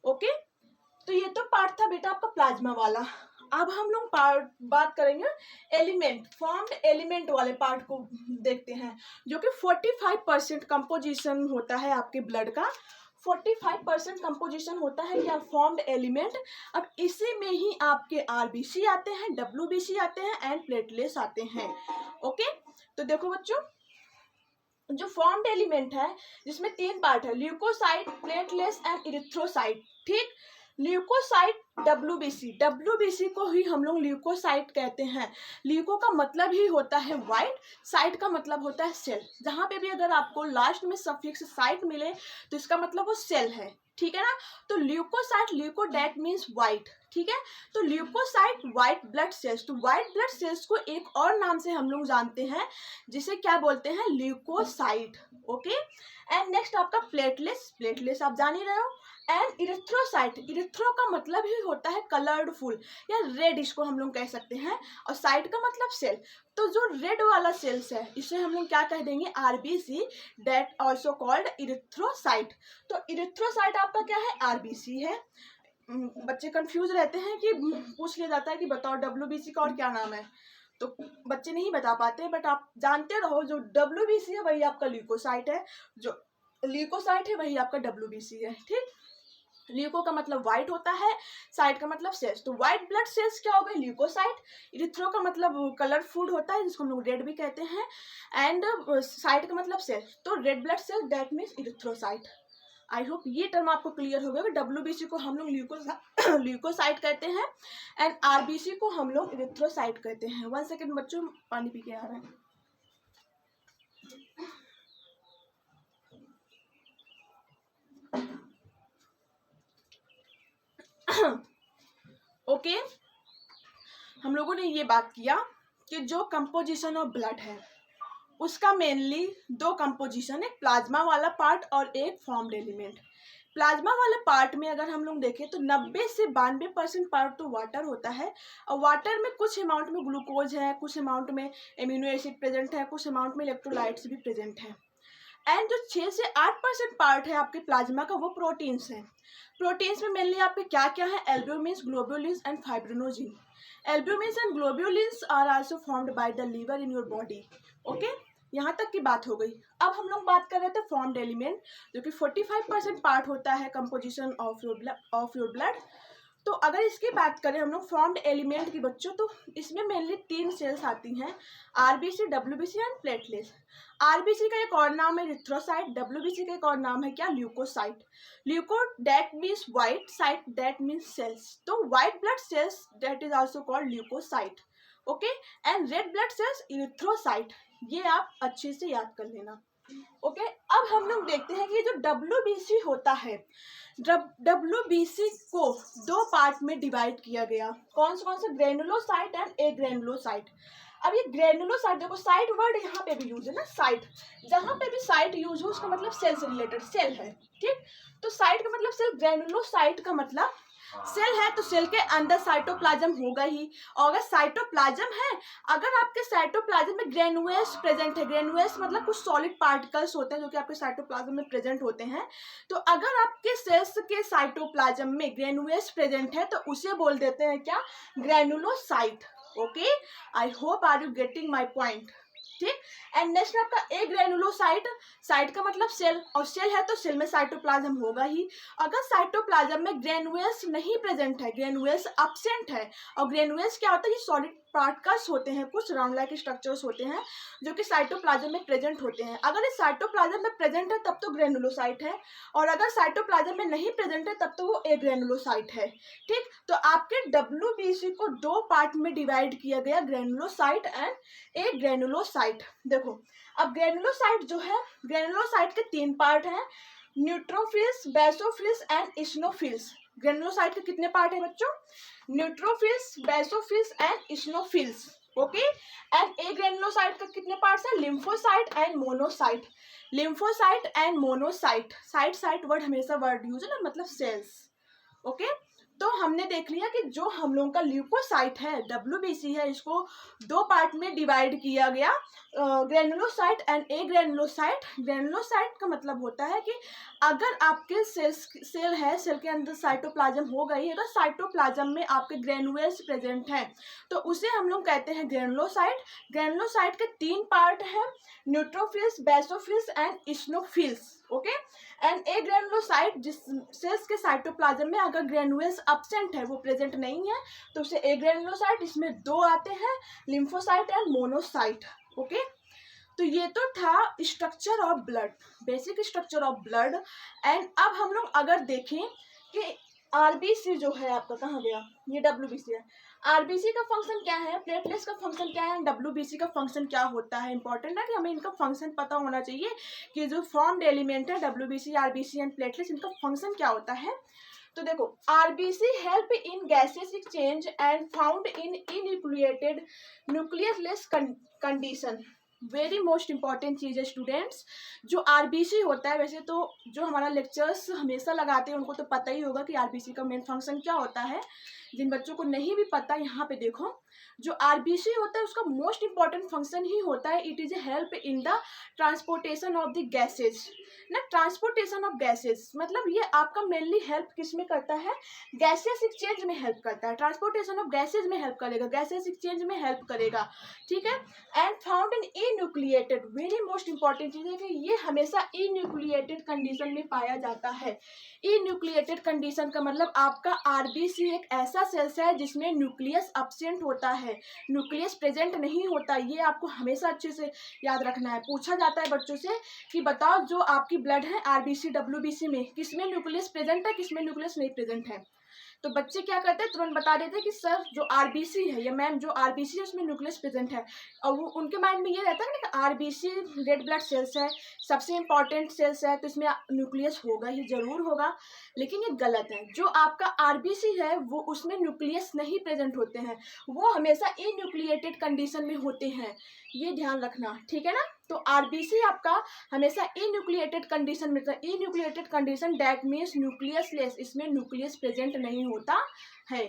okay. तो ये तो पार्ट था बेटा आपका प्लाज्मा वाला। अब हम लोग बात करेंगे एलिमेंट, फॉर्म्ड एलिमेंट वाले पार्ट को देखते हैं, जो कि 45% कंपोजिशन होता है आपके ब्लड का, 45% कंपोजिशन होता है क्या, फॉर्म्ड एलिमेंट। अब इसी में ही आपके आरबीसी आते हैं, डब्ल्यूबीसी आते हैं एंड प्लेटलेट्स आते हैं, ओके। तो देखो बच्चों, जो फॉर्म्ड एलिमेंट है जिसमें 3 पार्ट है, ल्यूकोसाइट, प्लेटलेट्स एंड इरिथ्रोसाइट, ठीक। ल्यूकोसाइट, डब्ल्यूबीसी को ही हम लोग ल्यूकोसाइट कहते हैं। ल्यूको का मतलब ही होता है वाइट, साइट का मतलब होता है सेल। जहाँ पे भी अगर आपको लास्ट में सफिक्स साइट मिले तो इसका मतलब वो सेल है, ठीक है ना। तो leucocyte, leuco that means white, ठीक है। तो ल्यूकोसाइट वाइट ब्लड सेल्स, तो वाइट ब्लड सेल्स को एक और नाम से हम लोग जानते हैं जिसे क्या बोलते हैं, ल्यूकोसाइट, ओके। एंड नेक्स्ट आपका प्लेटलेट्स, प्लेटलेट्स आप जान ही रहे हो। एंड इरिथ्रोसाइट, इरिथ्रो का मतलब ही होता है कलर्ड फुल या रेड, इसको हम लोग कह सकते हैं, और साइट का मतलब सेल। तो जो रेड वाला सेल्स है इसे हम लोग क्या कह देंगे, RBC, that also called erythrocyte. तो इरिथ्रोसाइट आपका क्या है, आरबीसी है। बच्चे कंफ्यूज रहते हैं कि पूछ लिया जाता है कि बताओ डब्ल्यूबीसी का और क्या नाम है, तो बच्चे नहीं बता पाते, बट आप जानते रहो जो डब्ल्यूबीसी है वही आपका ल्यूकोसाइट है, जो ल्यूकोसाइट है वही आपका डब्ल्यूबीसी है, ठीक। ल्यूको का मतलब व्हाइट होता है, साइट का मतलब सेल्स, तो व्हाइट ब्लड सेल्स क्या हो गए, ल्यूकोसाइट। इरिथ्रो का मतलब कलरफुल होता है जिसको हम लोग रेड भी कहते हैं, एंड साइट का मतलब सेल्स, तो red blood cell that means erythrocyte. I hope ये टर्म आपको क्लियर हो गया कि डब्ल्यूबीसी को हम लोग ल्यूकोसाइट कहते हैं एंड आरबीसी को हम लोग इरिथ्रोसाइट कहते हैं। 1 सेकेंड बच्चों, पानी पी के आ रहे हैं। ओके हम लोगों ने ये बात किया कि जो कंपोजिशन ऑफ ब्लड है उसका मेनली 2 कंपोजिशन, एक प्लाज्मा वाला पार्ट और एक फॉर्म्ड एलिमेंट। प्लाज्मा वाले पार्ट में अगर हम लोग देखें तो 90 से 92% पार्ट तो वाटर होता है, और वाटर में कुछ अमाउंट में ग्लूकोज है, कुछ अमाउंट में एमिनो एसिड प्रेजेंट है, कुछ अमाउंट में इलेक्ट्रोलाइट्स भी प्रेजेंट है। एंड जो 6 से 8% पार्ट है आपके प्लाज्मा का वो प्रोटीन्स है। प्रोटीन्स में मेनली आपके क्या क्या है, albumins, globulins and fibrinogen. Albumins and globulins are also formed by the liver in your body, okay. यहाँ तक की बात हो गई। अब हम लोग बात कर रहे थे फॉर्म्ड एलिमेंट, जो कि 45% पार्ट होता है कंपोजिशन ऑफ योर ब्लड। तो अगर इसकी बात करें हम लोग फॉर्म्ड एलिमेंट की बच्चों, तो इसमें मेनली 3 सेल्स आती हैं, RBC, WBC and platelets. RBC का एक और नाम है इरिथ्रोसाइट, डब्ल्यूबीसी का एक और नाम है क्या, leucocyte. Leuco that means white, cyte that means cells, तो white blood cells that is also called leucocyte, okay. And red blood cells erythrocyte, ये आप अच्छे से याद कर लेना। ओके, अब हम लोग देखते हैं कि जो WBC होता है, WBC को दो पार्ट में डिवाइड किया गया। कौन सा? Granulocyte and A granulocyte. अब ये ग्रेनुलोसाइट, देखो साइट वर्ड यहाँ पे भी यूज है ना, साइट, जहाँ पे भी साइट यूज हो उसका मतलब सेल से रिलेटेड, सेल है, ठीक। तो साइट का मतलब सेल, ग्रेनुलोसाइट का मतलब सेल है, तो सेल के अंदर साइटोप्लाज्म होगा ही। और अगर साइटोप्लाज्म है, अगर आपके साइटोप्लाज्म में ग्रेनुएस प्रेजेंट है, ग्रेनुएस मतलब कुछ सॉलिड पार्टिकल्स होते हैं जो कि आपके साइटोप्लाज्म में प्रेजेंट होते हैं, तो अगर आपके सेल्स के साइटोप्लाज्म में ग्रेनुएस प्रेजेंट है तो उसे बोल देते हैं क्या? Granulocyte. Okay, I hope are you getting my point, ठीक। एंड नेक्स्ट आपका ए ग्रेनुलोसाइट, साइट का मतलब सेल, और सेल है तो सेल में साइटोप्लाज्म होगा ही। अगर साइटोप्लाज्म में ग्रेनुएल्स नहीं प्रेजेंट है, ग्रेनुएल्स एब्सेंट है, और ग्रेनुएल्स क्या होता है? ये सॉलिड पार्टिकल्स होते हैं, कुछ राउंड लाइक स्ट्रक्चर्स होते हैं जो कि साइटोप्लाज्म में प्रेजेंट होते हैं। अगर ये साइटोप्लाज्म में प्रेजेंट है तब तो ग्रेनुलोसाइट है, और अगर साइटोप्लाज्म में नहीं प्रेजेंट है तब तो वो ए ग्रेनुलोसाइट है, ठीक। तो आपके WBC को दो पार्ट में डिवाइड किया गया, ग्रेनुलोसाइट एंड ए ग्रेनुलोसाइट। देखो, अब ग्रेनुलोसाइट जो है, ग्रेनुलोसाइट के तीन पार्ट हैं, न्यूट्रोफिल्स, बेसोफिल्स एंड इस्नोफिल्स। ग्रेनुलोसाइट के कितने पार्ट है बच्चों? Neutrophils, basophils and इस्नोफिल्स। Okay, and A granulocyte का कितने पार्ट्स है? Lymphocyte and monocyte. Lymphocyte and monocyte, site word हमेशा वर्ड यूज है ना, मतलब सेल्स। ओके, तो हमने देख लिया कि जो हम लोगों का ल्यूकोसाइट है, WBC है, इसको दो पार्ट में डिवाइड किया गया, granulocyte and A granulocyte. Granulocyte का मतलब होता है कि अगर आपके सेल है, सेल के अंदर साइटोप्लाज्म हो गई, अगर साइटोप्लाज्म में आपके ग्रेनुएल्स प्रेजेंट हैं तो उसे हम लोग कहते हैं ग्रेनुलोसाइट। ग्रेनुलोसाइट के तीन पार्ट हैं, neutrophils, basophils and इस्नोफिल्स। Okay, and A granulocyte, जिस सेल्स के साइटोप्लाज्म में अगर ग्रेनुएल्स एब्सेंट है, वो प्रेजेंट नहीं है, तो उसे ए ग्रेनुलोसाइट। इसमें दो आते हैं, लिम्फोसाइट एंड मोनोसाइट। ओके, तो ये तो था structure of blood, basic structure of blood. And अब हम लोग अगर देखें कि RBC जो है आपका, कहाँ गया? ये WBC है। RBC का फंक्शन क्या है, प्लेटलेट्स का फंक्शन क्या है, WBC का फंक्शन क्या होता है? इंपॉर्टेंट है कि हमें इनका फंक्शन पता होना चाहिए कि जो फॉर्म्ड एलिमेंट है WBC, RBC एंड प्लेटलेट्स, इनका फंक्शन क्या होता है। तो देखो, RBC help in gases exchange and found in enucleated nucleusless condition. Very most important चीज़ है स्टूडेंट्स, जो RBC होता है, वैसे तो जो हमारा लेक्चर्स हमेशा लगाते हैं उनको तो पता ही होगा कि RBC का मेन फंक्शन क्या होता है। जिन बच्चों को नहीं भी पता, यहाँ पे देखो, जो RBC होता है उसका मोस्ट इंपॉर्टेंट फंक्शन ही होता है, it is a help in the transportation of the gases ना। ट्रांसपोर्टेशन ऑफ गैसेज मतलब ये आपका मेनली हेल्प किस में करता है? गैसेस एक्सचेंज में हेल्प करता है, ट्रांसपोर्टेशन ऑफ गैसेज में हेल्प करेगा, गैसेस एक्सचेंज में हेल्प करेगा, ठीक है। And found in enucleated, very most important चीज़ है कि ये हमेशा इन्यूक्लिएटेड कंडीशन में पाया जाता है। इन्यूक्लिएटेड कंडीशन का मतलब आपका RBC एक ऐसा सेल्स है जिसमें न्यूक्लियस एब्सेंट होता है, न्यूक्लियस प्रेजेंट नहीं होता। ये आपको हमेशा अच्छे से याद रखना है। पूछा जाता है बच्चों से कि बताओ जो आपकी ब्लड है RBC WBC में किसमें न्यूक्लियस प्रेजेंट है, किसमें न्यूक्लियस नहीं प्रेजेंट है, तो बच्चे क्या करते हैं, तुरंत बता देते हैं कि सर जो RBC है या मैम जो RBC है उसमें न्यूक्लियस प्रेजेंट है। और वो उनके माइंड में ये रहता है ना कि RBC रेड ब्लड सेल्स है, सबसे इंपॉर्टेंट सेल्स है, तो इसमें न्यूक्लियस होगा ही, जरूर होगा। लेकिन ये गलत है, जो आपका RBC है वो उसमें न्यूक्लियस नहीं प्रेजेंट होते हैं, वो हमेशा इन्यूक्लिएटेड कंडीशन में होते हैं, ये ध्यान रखना, ठीक है ना। तो RBC आपका हमेशा इन्यूक्लिएटेड कंडीशन में, इन्यूक्लिएटेड कंडीशन दैट मीन्स न्यूक्लियसलेस, इसमें न्यूक्लियस प्रेजेंट नहीं होता है।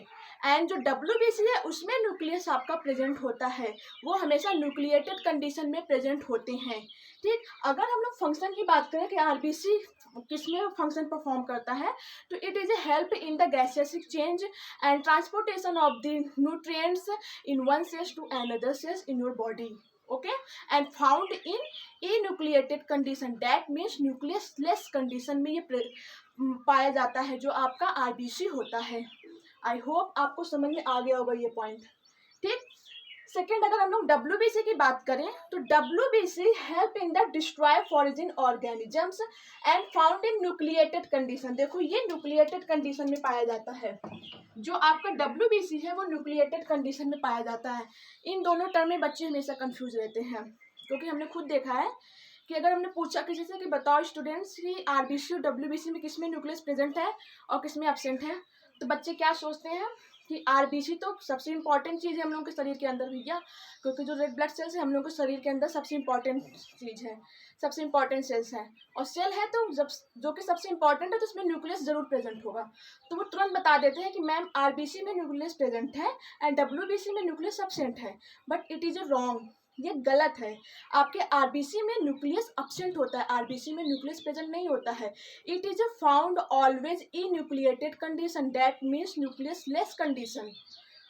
एंड जो WBC है उसमें न्यूक्लियस आपका प्रेजेंट होता है, वो हमेशा न्यूक्लिएटेड कंडीशन में प्रेजेंट होते हैं, ठीक। अगर हम लोग फंक्शन की बात करें कि RBC किसमें फंक्शन परफॉर्म करता है, तो it is a help in the gases exchange and transportation of the nutrients in one cells to another cells in your body. Okay, and found in enucleated condition that means nucleusless condition में ये पाया जाता है जो आपका RBC होता है। I hope आपको समझ में आ गया होगा ये पॉइंट, ठीक। सेकेंड, अगर हम लोग WBC की बात करें तो WBC help in the destroy foreign organisms and found in nucleated condition. देखो, ये न्यूक्लिएटेड कंडीशन में पाया जाता है, जो आपका WBC है वो न्यूक्लिएटेड कंडीशन में पाया जाता है। इन दोनों टर्म में बच्चे हमेशा कंफ्यूज रहते हैं, क्योंकि हमने खुद देखा है कि अगर हमने पूछा किसी से कि बताओ स्टूडेंट्स कि आरबीसी और डब्ल्यूबीसी में किस में न्यूक्लियस प्रेजेंट है और किस में एब्सेंट है, तो बच्चे क्या सोचते हैं कि आरबीसी तो सबसे इंपॉर्टेंट चीज़ है हम लोगों के शरीर के अंदर भैया, क्योंकि जो रेड ब्लड सेल्स है हम लोगों के शरीर के अंदर सबसे इंपॉर्टेंट चीज़ है, सबसे इंपॉर्टेंट सेल्स है। और सेल है तो जब जो कि सबसे इंपॉर्टेंट है तो उसमें न्यूक्लियस जरूर प्रेजेंट होगा। तो वो तुरंत बता देते हैं कि मैम आरबीसी में न्यूक्लियस प्रेजेंट है एंड डब्ल्यूबीसी में न्यूक्लियस एब्सेंट है, but it is a wrong, ये गलत है। आपके आरबीसी में न्यूक्लियस एब्सेंट होता है, आरबीसी में न्यूक्लियस प्रेजेंट नहीं होता है। It is a found always in nucleated condition, that means nucleus less condition.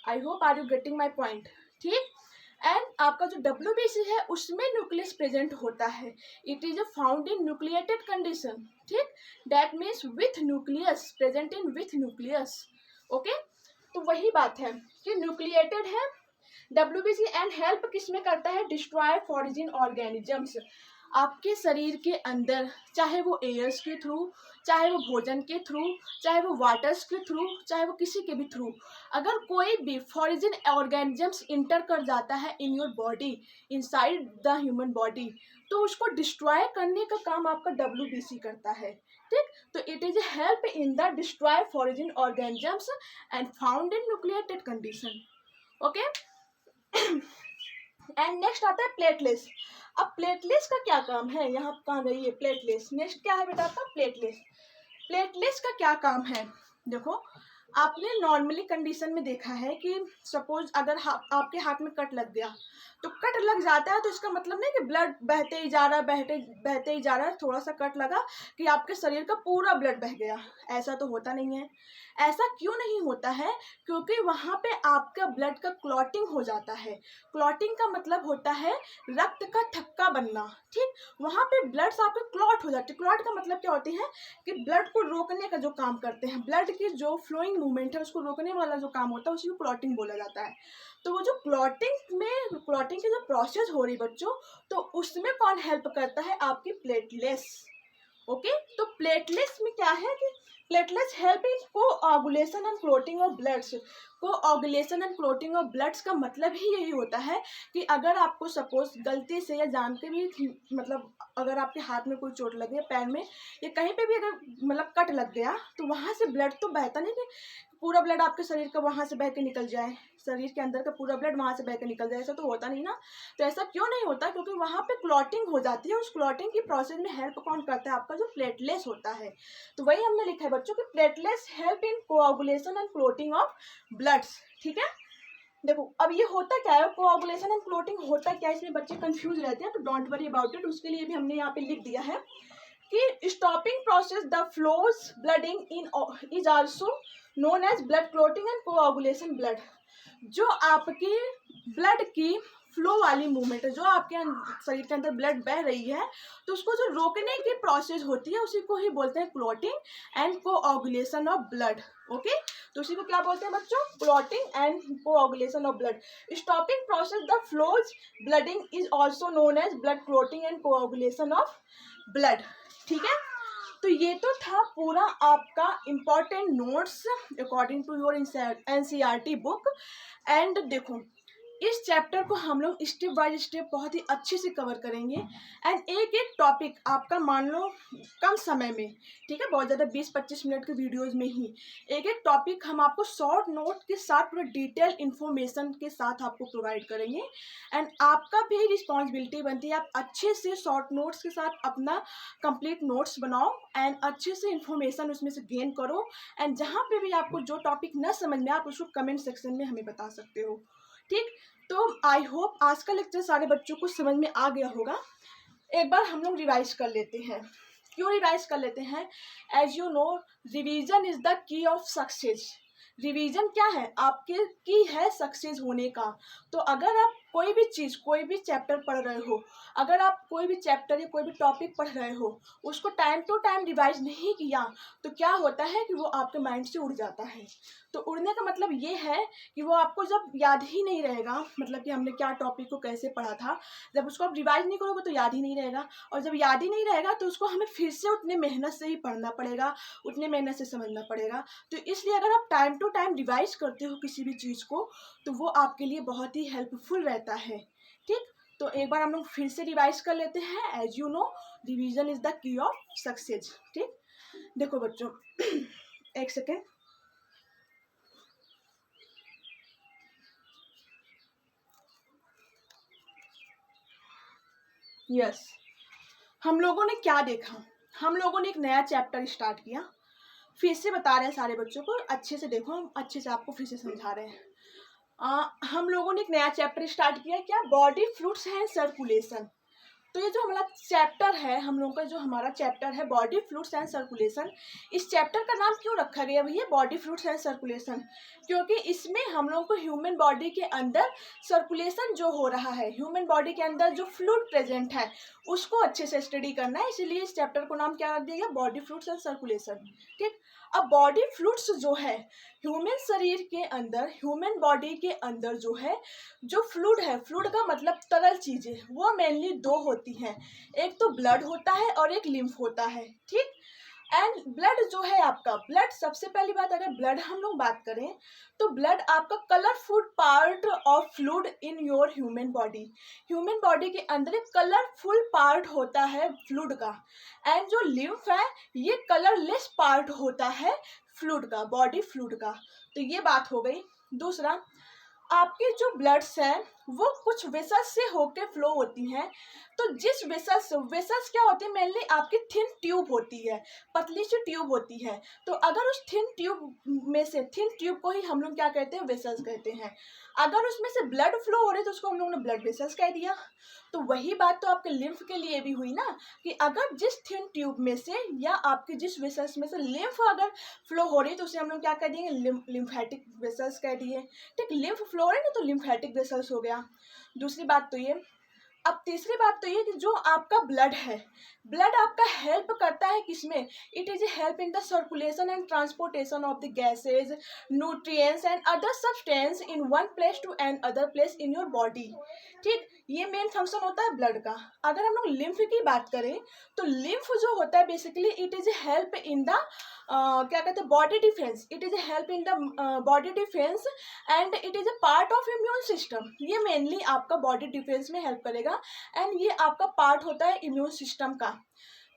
I hope are you getting my point, ठीक। एंड आपका जो डब्ल्यूबीसी है उसमें न्यूक्लियस प्रेजेंट होता है, it is a found in nucleated condition, ठीक, that means with nucleus, present in with nucleus. Okay, तो वही बात है कि न्यूक्लिएटेड है डब्ल्यूबीसी एंड हेल्प किस में करता है, डिस्ट्रॉय फॉरेन ऑर्गेनिजम्स। आपके शरीर के अंदर चाहे वो एयर्स के थ्रू, चाहे वो भोजन के थ्रू, चाहे वो वाटर्स के थ्रू, चाहे वो किसी के भी थ्रू, अगर कोई भी फॉरेन ऑर्गेनिजम्स इंटर कर जाता है इन your body, inside the human body, तो उसको डिस्ट्रॉय करने का काम आपका डब्ल्यूबीसी करता है, ठीक। तो it is help in the destroy foreign organisms and found in nucleated condition. Okay, and next आता है प्लेटलेट्स। अब प्लेटलेट्स का क्या काम है, यहाँ कहाँ गई है प्लेटलेट्स, नेक्स्ट क्या है बेटा आपका प्लेटलेट्स। प्लेटलेट्स का क्या काम है, देखो आपने नॉर्मली कंडीशन में देखा है कि सपोज अगर आपके हाथ में कट लग गया, तो कट लग जाता है तो इसका मतलब नहीं कि ब्लड बहते ही जा रहा है, बहते ही जा रहा है, थोड़ा सा कट लगा कि आपके शरीर का पूरा ब्लड बह गया, ऐसा तो होता नहीं है। ऐसा क्यों नहीं होता है, क्योंकि वहाँ पे आपका ब्लड का क्लॉटिंग हो जाता है। क्लॉटिंग का मतलब होता है रक्त का थक्का बनना, ठीक। वहाँ पे ब्लड्स आपके क्लॉट हो जाते हैं। क्लॉट का मतलब क्या होती है कि ब्लड को रोकने का जो काम करते हैं, ब्लड की जो फ्लोइंग मूवमेंट है उसको रोकने वाला जो काम होता है उसी को क्लॉटिंग बोला जाता है। तो वो जो क्लॉटिंग की जो प्रोसेस हो रही बच्चों, तो उसमें कौन हेल्प करता है, आपकी प्लेटलेट्स। ओके, तो प्लेटलेट्स में क्या है कि platelets help in coagulation and clotting of bloods. Coagulation and clotting of bloods का मतलब ही यही होता है कि अगर आपको सपोज गलती से या जान के भी, मतलब अगर आपके हाथ में कोई चोट लगे, पैर में या कहीं पे भी अगर मतलब कट लग गया, तो वहाँ से ब्लड तो बहता नहीं कि पूरा ब्लड आपके शरीर का वहाँ से बह के निकल जाए, शरीर के अंदर का पूरा ब्लड वहाँ से बह के निकल जाए, ऐसा तो होता नहीं ना। तो ऐसा क्यों नहीं होता, क्योंकि वहाँ पे क्लॉटिंग हो जाती है। उस क्लॉटिंग की प्रोसेस में हेल्प कौन करता है, आपका जो प्लेटलेट्स होता है। तो वही हमने लिखा है बच्चों कि platelets help in coagulation and clotting of bloods, ठीक है। देखो अब ये होता क्या है, कोआगुलेशन एंड क्लॉटिंग होता क्या है, इसमें बच्चे कंफ्यूज रहते हैं, तो डोंट वरी अबाउट इट। उसके लिए भी हमने यहाँ पे लिख दिया है कि stopping process the flows bleeding in is also known as blood clotting and coagulation blood. जो आपकी ब्लड की फ्लो वाली मूवमेंट है, जो आपके शरीर के अंदर ब्लड बह रही है, तो उसको जो रोकने की प्रोसेस होती है उसी को ही बोलते हैं clotting and coagulation of blood. Okay, तो उसी को क्या बोलते हैं बच्चों, clotting and coagulation of blood. Stopping process the flows bleeding is also known as blood clotting and coagulation of blood, ठीक है। तो ये तो था पूरा आपका important notes according to your NCERT book. And देखो इस चैप्टर को हम लोग स्टेप बाय स्टेप बहुत ही अच्छे से कवर करेंगे। एंड एक एक टॉपिक आपका मान लो कम समय में, ठीक है, बहुत ज़्यादा 20-25 मिनट के वीडियोस में ही एक एक टॉपिक हम आपको शॉर्ट नोट के साथ पूरा डिटेल इन्फॉर्मेशन के साथ आपको प्रोवाइड करेंगे। एंड आपका भी रिस्पॉन्सिबिलिटी बनती है आप अच्छे से शॉर्ट नोट्स के साथ अपना कंप्लीट नोट्स बनाओ एंड अच्छे से इन्फॉर्मेशन उसमें से गेन करो। एंड जहाँ पे भी आपको जो टॉपिक न समझ में आप उसको कमेंट सेक्शन में हमें बता सकते हो, ठीक। तो आई होप आज का लेक्चर सारे बच्चों को समझ में आ गया होगा। एक बार हम लोग रिवाइज कर लेते हैं। क्यों रिवाइज कर लेते हैं, as you know revision is the key of success. Revision क्या है, आपके की है सक्सेस होने का। तो अगर आप कोई भी चीज़, कोई भी चैप्टर पढ़ रहे हो, अगर आप कोई भी चैप्टर या कोई भी टॉपिक पढ़ रहे हो, उसको टाइम टू टाइम रिवाइज नहीं किया, तो क्या होता है कि वो आपके माइंड से उड़ जाता है। तो उड़ने का मतलब ये है कि वो आपको जब याद ही नहीं रहेगा, मतलब कि हमने क्या टॉपिक को कैसे पढ़ा था, जब उसको आप रिवाइज नहीं करोगे तो याद ही नहीं रहेगा। और जब याद ही नहीं रहेगा तो उसको हमें फिर से उतने मेहनत से ही पढ़ना पड़ेगा, उतने मेहनत से समझना पड़ेगा। तो इसलिए अगर आप टाइम टू टाइम रिवाइज करते हो किसी भी चीज़ को, तो वो आपके लिए बहुत ही हेल्पफुल रहता है, ठीक। तो एक बार हम लोग फिर से रिवाइज कर लेते हैं। As you know, revision is the key of success. ठीक, देखो बच्चों एक सेकेंड। यस, हम लोगों ने क्या देखा, हम लोगों ने एक नया चैप्टर स्टार्ट किया। फिर से बता रहे हैं सारे बच्चों को, अच्छे से देखो, हम अच्छे से आपको फिर से समझा रहे हैं। हम लोगों ने एक नया चैप्टर स्टार्ट किया, क्या, बॉडी फ्लूइड्स एंड सर्कुलेशन। तो ये जो हमारा चैप्टर है, हम लोगों का जो हमारा चैप्टर है बॉडी फ्लूइड्स एंड सर्कुलेशन, इस चैप्टर का नाम क्यों रखा गया भैया बॉडी फ्लूइड्स एंड सर्कुलेशन? क्योंकि इसमें हम लोगों को ह्यूमन बॉडी के अंदर सर्कुलेशन जो हो रहा है, ह्यूमन बॉडी के अंदर जो फ्लूइड प्रेजेंट है उसको अच्छे से स्टडी करना है, इसलिए इस चैप्टर को नाम क्या रख दिया गया, बॉडी फ्लूइड्स एंड सर्कुलेशन। ठीक, अब बॉडी फ्लूइड्स जो है ह्यूमन शरीर के अंदर, ह्यूमन बॉडी के अंदर जो है, जो फ्लूइड है, फ्लूइड का मतलब तरल चीजें, वो मेनली दो होती हैं, एक तो ब्लड होता है और एक लिम्फ होता है। ठीक, एंड ब्लड जो है आपका, ब्लड सबसे पहली बात, अगर ब्लड हम लोग बात करें तो ब्लड आपका colourful part of fluid in your human body. Human body के अंदर एक कलरफुल पार्ट होता है फ्लूइड का, एंड जो लिम्फ है ये कलरलेस पार्ट होता है फ्लूइड का, बॉडी फ्लूइड का। तो ये बात हो गई। दूसरा, आपके जो ब्लड्स हैं वो कुछ वेसल्स से होके फ्लो होती हैं। तो जिस वेसल्स क्या होती है, मेनली आपकी थिन ट्यूब होती है, पतली सी ट्यूब होती है। तो अगर उस थिन ट्यूब में से, थिन ट्यूब को ही हम लोग क्या कहते हैं, वेसल्स कहते हैं। अगर उसमें से ब्लड फ्लो हो रही है तो उसको हम लोगों ने ब्लड वेसल्स कह दिया। तो वही बात तो आपके लिम्फ के लिए भी हुई ना, कि अगर जिस थिन ट्यूब में से या आपके जिस वेसल्स में से लिम्फ अगर फ्लो हो रही है तो उसे हम लोग क्या कह देंगे, लिम्फेटिक वेसल्स कह दिए। ठीक, लिम्फ फ्लो हो रही है ना तो लिम्फेटिक वेसल्स हो गया। दूसरी बात तो ये। अब तीसरी बात तो ये कि जो आपका ब्लड है, ब्लड आपका हेल्प करता है किसमें, it is help in the circulation and transportation of the gases, nutrients and other substance in one place to an other place in your body. ठीक, ये मेन फंक्शन होता है ब्लड का। अगर हम लोग लिम्फ की बात करें तो लिम्फ जो होता है basically it is help in the क्या कहते हैं, body defence, it is help in the body defence and it is a part of immune system. ये मेनली आपका बॉडी डिफेंस में हेल्प करेगा एंड ये आपका पार्ट होता है इम्यून सिस्टम का।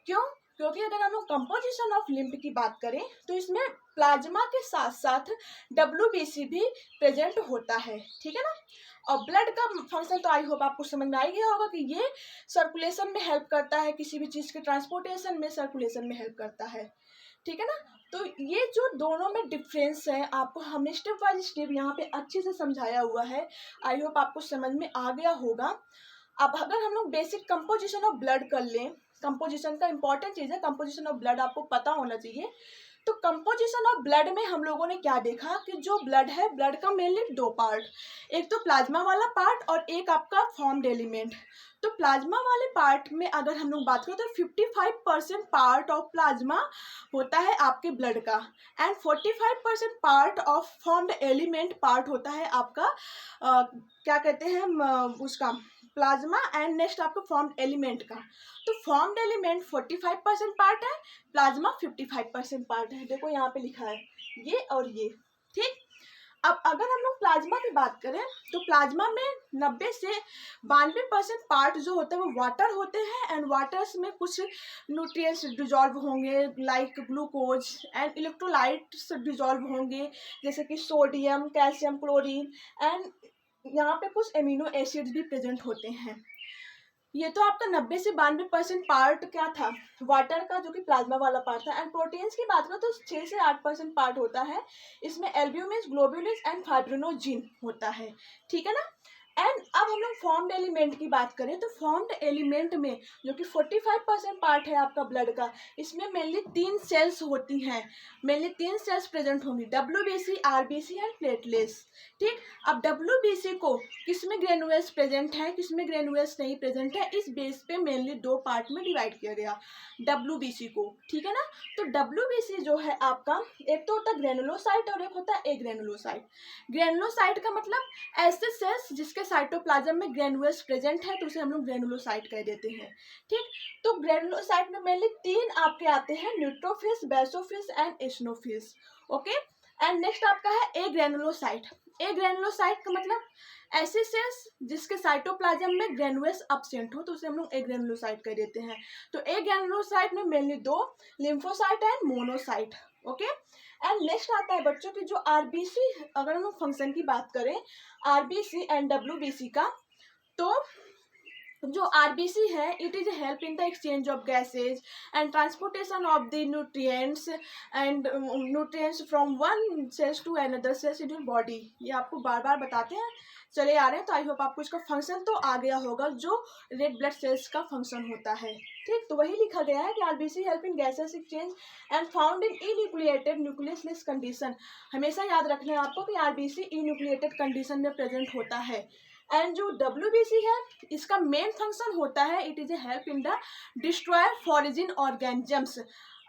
क्यों? क्योंकि अगर हम लोग कंपोजिशन ऑफ लिम्फ की बात करें तो इसमें प्लाज्मा के साथ साथ WBC भी प्रेजेंट होता है। ठीक है ना। और ब्लड का फंक्शन तो आई होप आपको समझ में आ गया होगा कि ये सर्कुलेशन में हेल्प करता है, किसी भी चीज़ के ट्रांसपोर्टेशन में, सर्कुलेशन में हेल्प करता है। ठीक है ना। तो ये जो दोनों में डिफरेंस है आपको हमने स्टेप बाय स्टेप यहाँ पे अच्छे से समझाया हुआ है। आई होप आपको समझ में आ गया होगा। अब अगर हम लोग बेसिक कंपोजिशन ऑफ ब्लड कर लें, कंपोजिशन का इंपॉर्टेंट चीज़ है, कंपोजिशन ऑफ ब्लड आपको पता होना चाहिए। तो कंपोजिशन ऑफ ब्लड में हम लोगों ने क्या देखा कि जो ब्लड है, ब्लड का मेनली दो पार्ट, एक तो प्लाज्मा वाला पार्ट और एक आपका फॉर्म्ड एलिमेंट। तो प्लाज्मा वाले पार्ट में अगर हम लोग बात करें तो 55% पार्ट ऑफ प्लाज्मा होता है आपके ब्लड का and 45% part of formed element part होता है आपका क्या कहते हैं उसका प्लाज्मा एंड नेक्स्ट आपका फॉर्म्ड एलिमेंट का। तो फॉर्म्ड एलिमेंट 45% पार्ट है, प्लाज्मा 55% पार्ट है। देखो यहाँ पे लिखा है ये और ये। ठीक, अब अगर हम लोग प्लाज्मा की बात करें तो प्लाज्मा में 90 से 92% पार्ट जो होते हैं वो वाटर होते हैं एंड वाटर्स में कुछ न्यूट्रिएंट्स डिजॉल्व होंगे like glucose and electrolytes dissolve होंगे जैसे कि सोडियम, कैल्शियम, क्लोरीन एंड यहाँ पे कुछ एमिनो एसिड्स भी प्रेजेंट होते हैं। ये तो आपका 90 से 92% पार्ट क्या था, वाटर का, जो कि प्लाज्मा वाला पार्ट था। एंड प्रोटीन्स की बात करें तो 6 से 8% पार्ट होता है, इसमें एल्ब्यूमिन, ग्लोब्यूलिन्स एंड फाइब्रिनोजिन होता है। ठीक है ना। एंड अब हम लोग फॉर्म्ड एलिमेंट की बात करें तो फॉर्म्ड एलिमेंट में जो कि 45% पार्ट है आपका ब्लड का, इसमें मेनली 3 सेल्स होती हैं, मेनली 3 सेल्स प्रेजेंट होंगी, WBC, RBC एंड प्लेटलेट्स। ठीक, अब WBC को किसमें ग्रेनुल्स प्रेजेंट है, किसमें ग्रेनुल्स नहीं प्रेजेंट है, इस बेस पे मेनली 2 पार्ट में डिवाइड किया गया WBC को। ठीक है ना। तो WBC जो है आपका, एक तो होता है ग्रेनुलोसाइट और एक होता है एग्रेनुलोसाइट। ग्रेनुलोसाइट का मतलब ऐसे सेल्स जिसके साइटोप्लाज्म में ग्रेनुल्स प्रेजेंट है तो उसे हम लोग ग्रेनुलोसाइट कह देते हैं। ठीक, तो ग्रेनुलोसाइट में मेनली 3 आपके आते हैं, neutrophils, basophils and eosinophils. Okay, and next आपका है एग्रेनुलोसाइट। एग्रेनुलोसाइट का मतलब ऐसे सेल्स जिसके साइटोप्लाज्म में ग्रेनुलस एब्सेंट हो तो उसे हम लोग एग्रेनुलोसाइट कह देते हैं। तो एग्रेनुलोसाइट में मेनली दो, lymphocyte and monocyte. Okay, and next आता है बच्चों की जो आरबीसी, अगर हम लोग फंक्शन की बात करें आरबीसी एंड डब्ल्यूबीसी का, तो जो आरबीसी है it is help in the exchange of gases and transportation of the nutrients and nutrients from one cells to another cells in your body. ये आपको बार बार बताते हैं, चले आ रहे हैं, तो आई होप आपको इसका फंक्शन तो आ गया होगा जो रेड ब्लड सेल्स का फंक्शन होता है। ठीक, तो वही लिखा गया है कि RBC help in gases exchange and found in enucleated nucleusless condition. हमेशा याद रखना है आपको कि आरबीसी इन्यूक्लिएटेड कंडीशन में प्रेजेंट होता है। एंड जो डब्ल्यूबीसी है इसका मेन फंक्शन होता है it is a help in the destroy foreign organisms.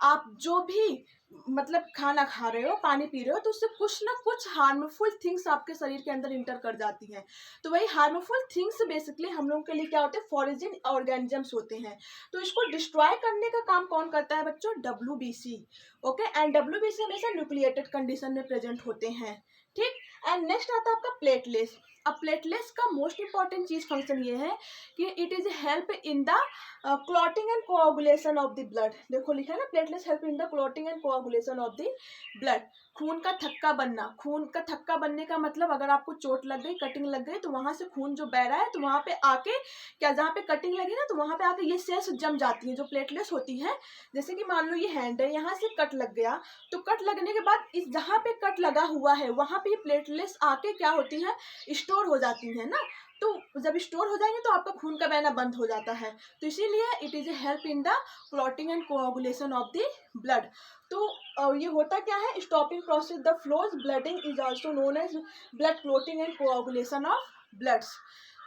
आप जो भी मतलब खाना खा रहे हो, पानी पी रहे हो, तो उससे कुछ ना कुछ हार्मफुल थिंग्स आपके शरीर के अंदर इंटर कर जाती हैं। तो वही हार्मफुल थिंग्स बेसिकली हम लोग के लिए क्या होते हैं, फॉरिजिन ऑर्गेनिजम्स होते हैं। तो इसको डिस्ट्रॉय करने का काम कौन करता है बच्चों, डब्ल्यूबीसी। ओके, एंड डब्ल्यूबीसी हमेशा न्यूक्लिएटेड कंडीशन में प्रेजेंट होते हैं। ठीक, एंड नेक्स्ट आता है आपका प्लेटलेट्स। अब प्लेटलेट्स का मोस्ट इंपॉर्टेंट चीज फंक्शन ये है कि it is help in the clotting and coagulation of the blood. देखो लिखा है ना, platelets help in the clotting and coagulation of the blood. खून का थक्का बनना, खून का थक्का बनने का मतलब अगर आपको चोट लग गई, कटिंग लग गई, तो वहां से खून जो बह रहा है तो वहां पे आके क्या, जहाँ पे कटिंग लगी ना तो वहां पे आके ये सेल्स जम जाती हैं जो प्लेटलेट्स होती हैं। जैसे कि मान लो ये हैंड है, यहाँ से कट लग गया, तो कट लगने के बाद इस जहाँ पे कट लगा हुआ है वहां पे प्लेटलेट्स आके क्या होती है, स्टोर हो जाती है ना। तो जब स्टोर हो जाएंगे तो आपका खून का बहना बंद हो जाता है। तो इसीलिए it is a help in the clotting and coagulation of the blood. तो ये होता क्या है, stopping process the flows bleeding is also known as blood clotting and coagulation of bloods.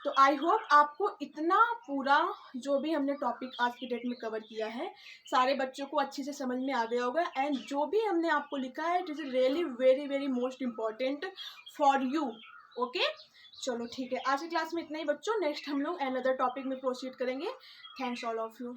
तो आई होप आपको इतना पूरा जो भी हमने टॉपिक आज की डेट में कवर किया है सारे बच्चों को अच्छे से समझ में आ गया होगा। एंड जो भी हमने आपको लिखा है it is really very very most important for you. Okay, चलो ठीक है, आज की क्लास में इतना ही बच्चों। नेक्स्ट हम लोग अनदर टॉपिक में प्रोसीड करेंगे। Thanks all of you.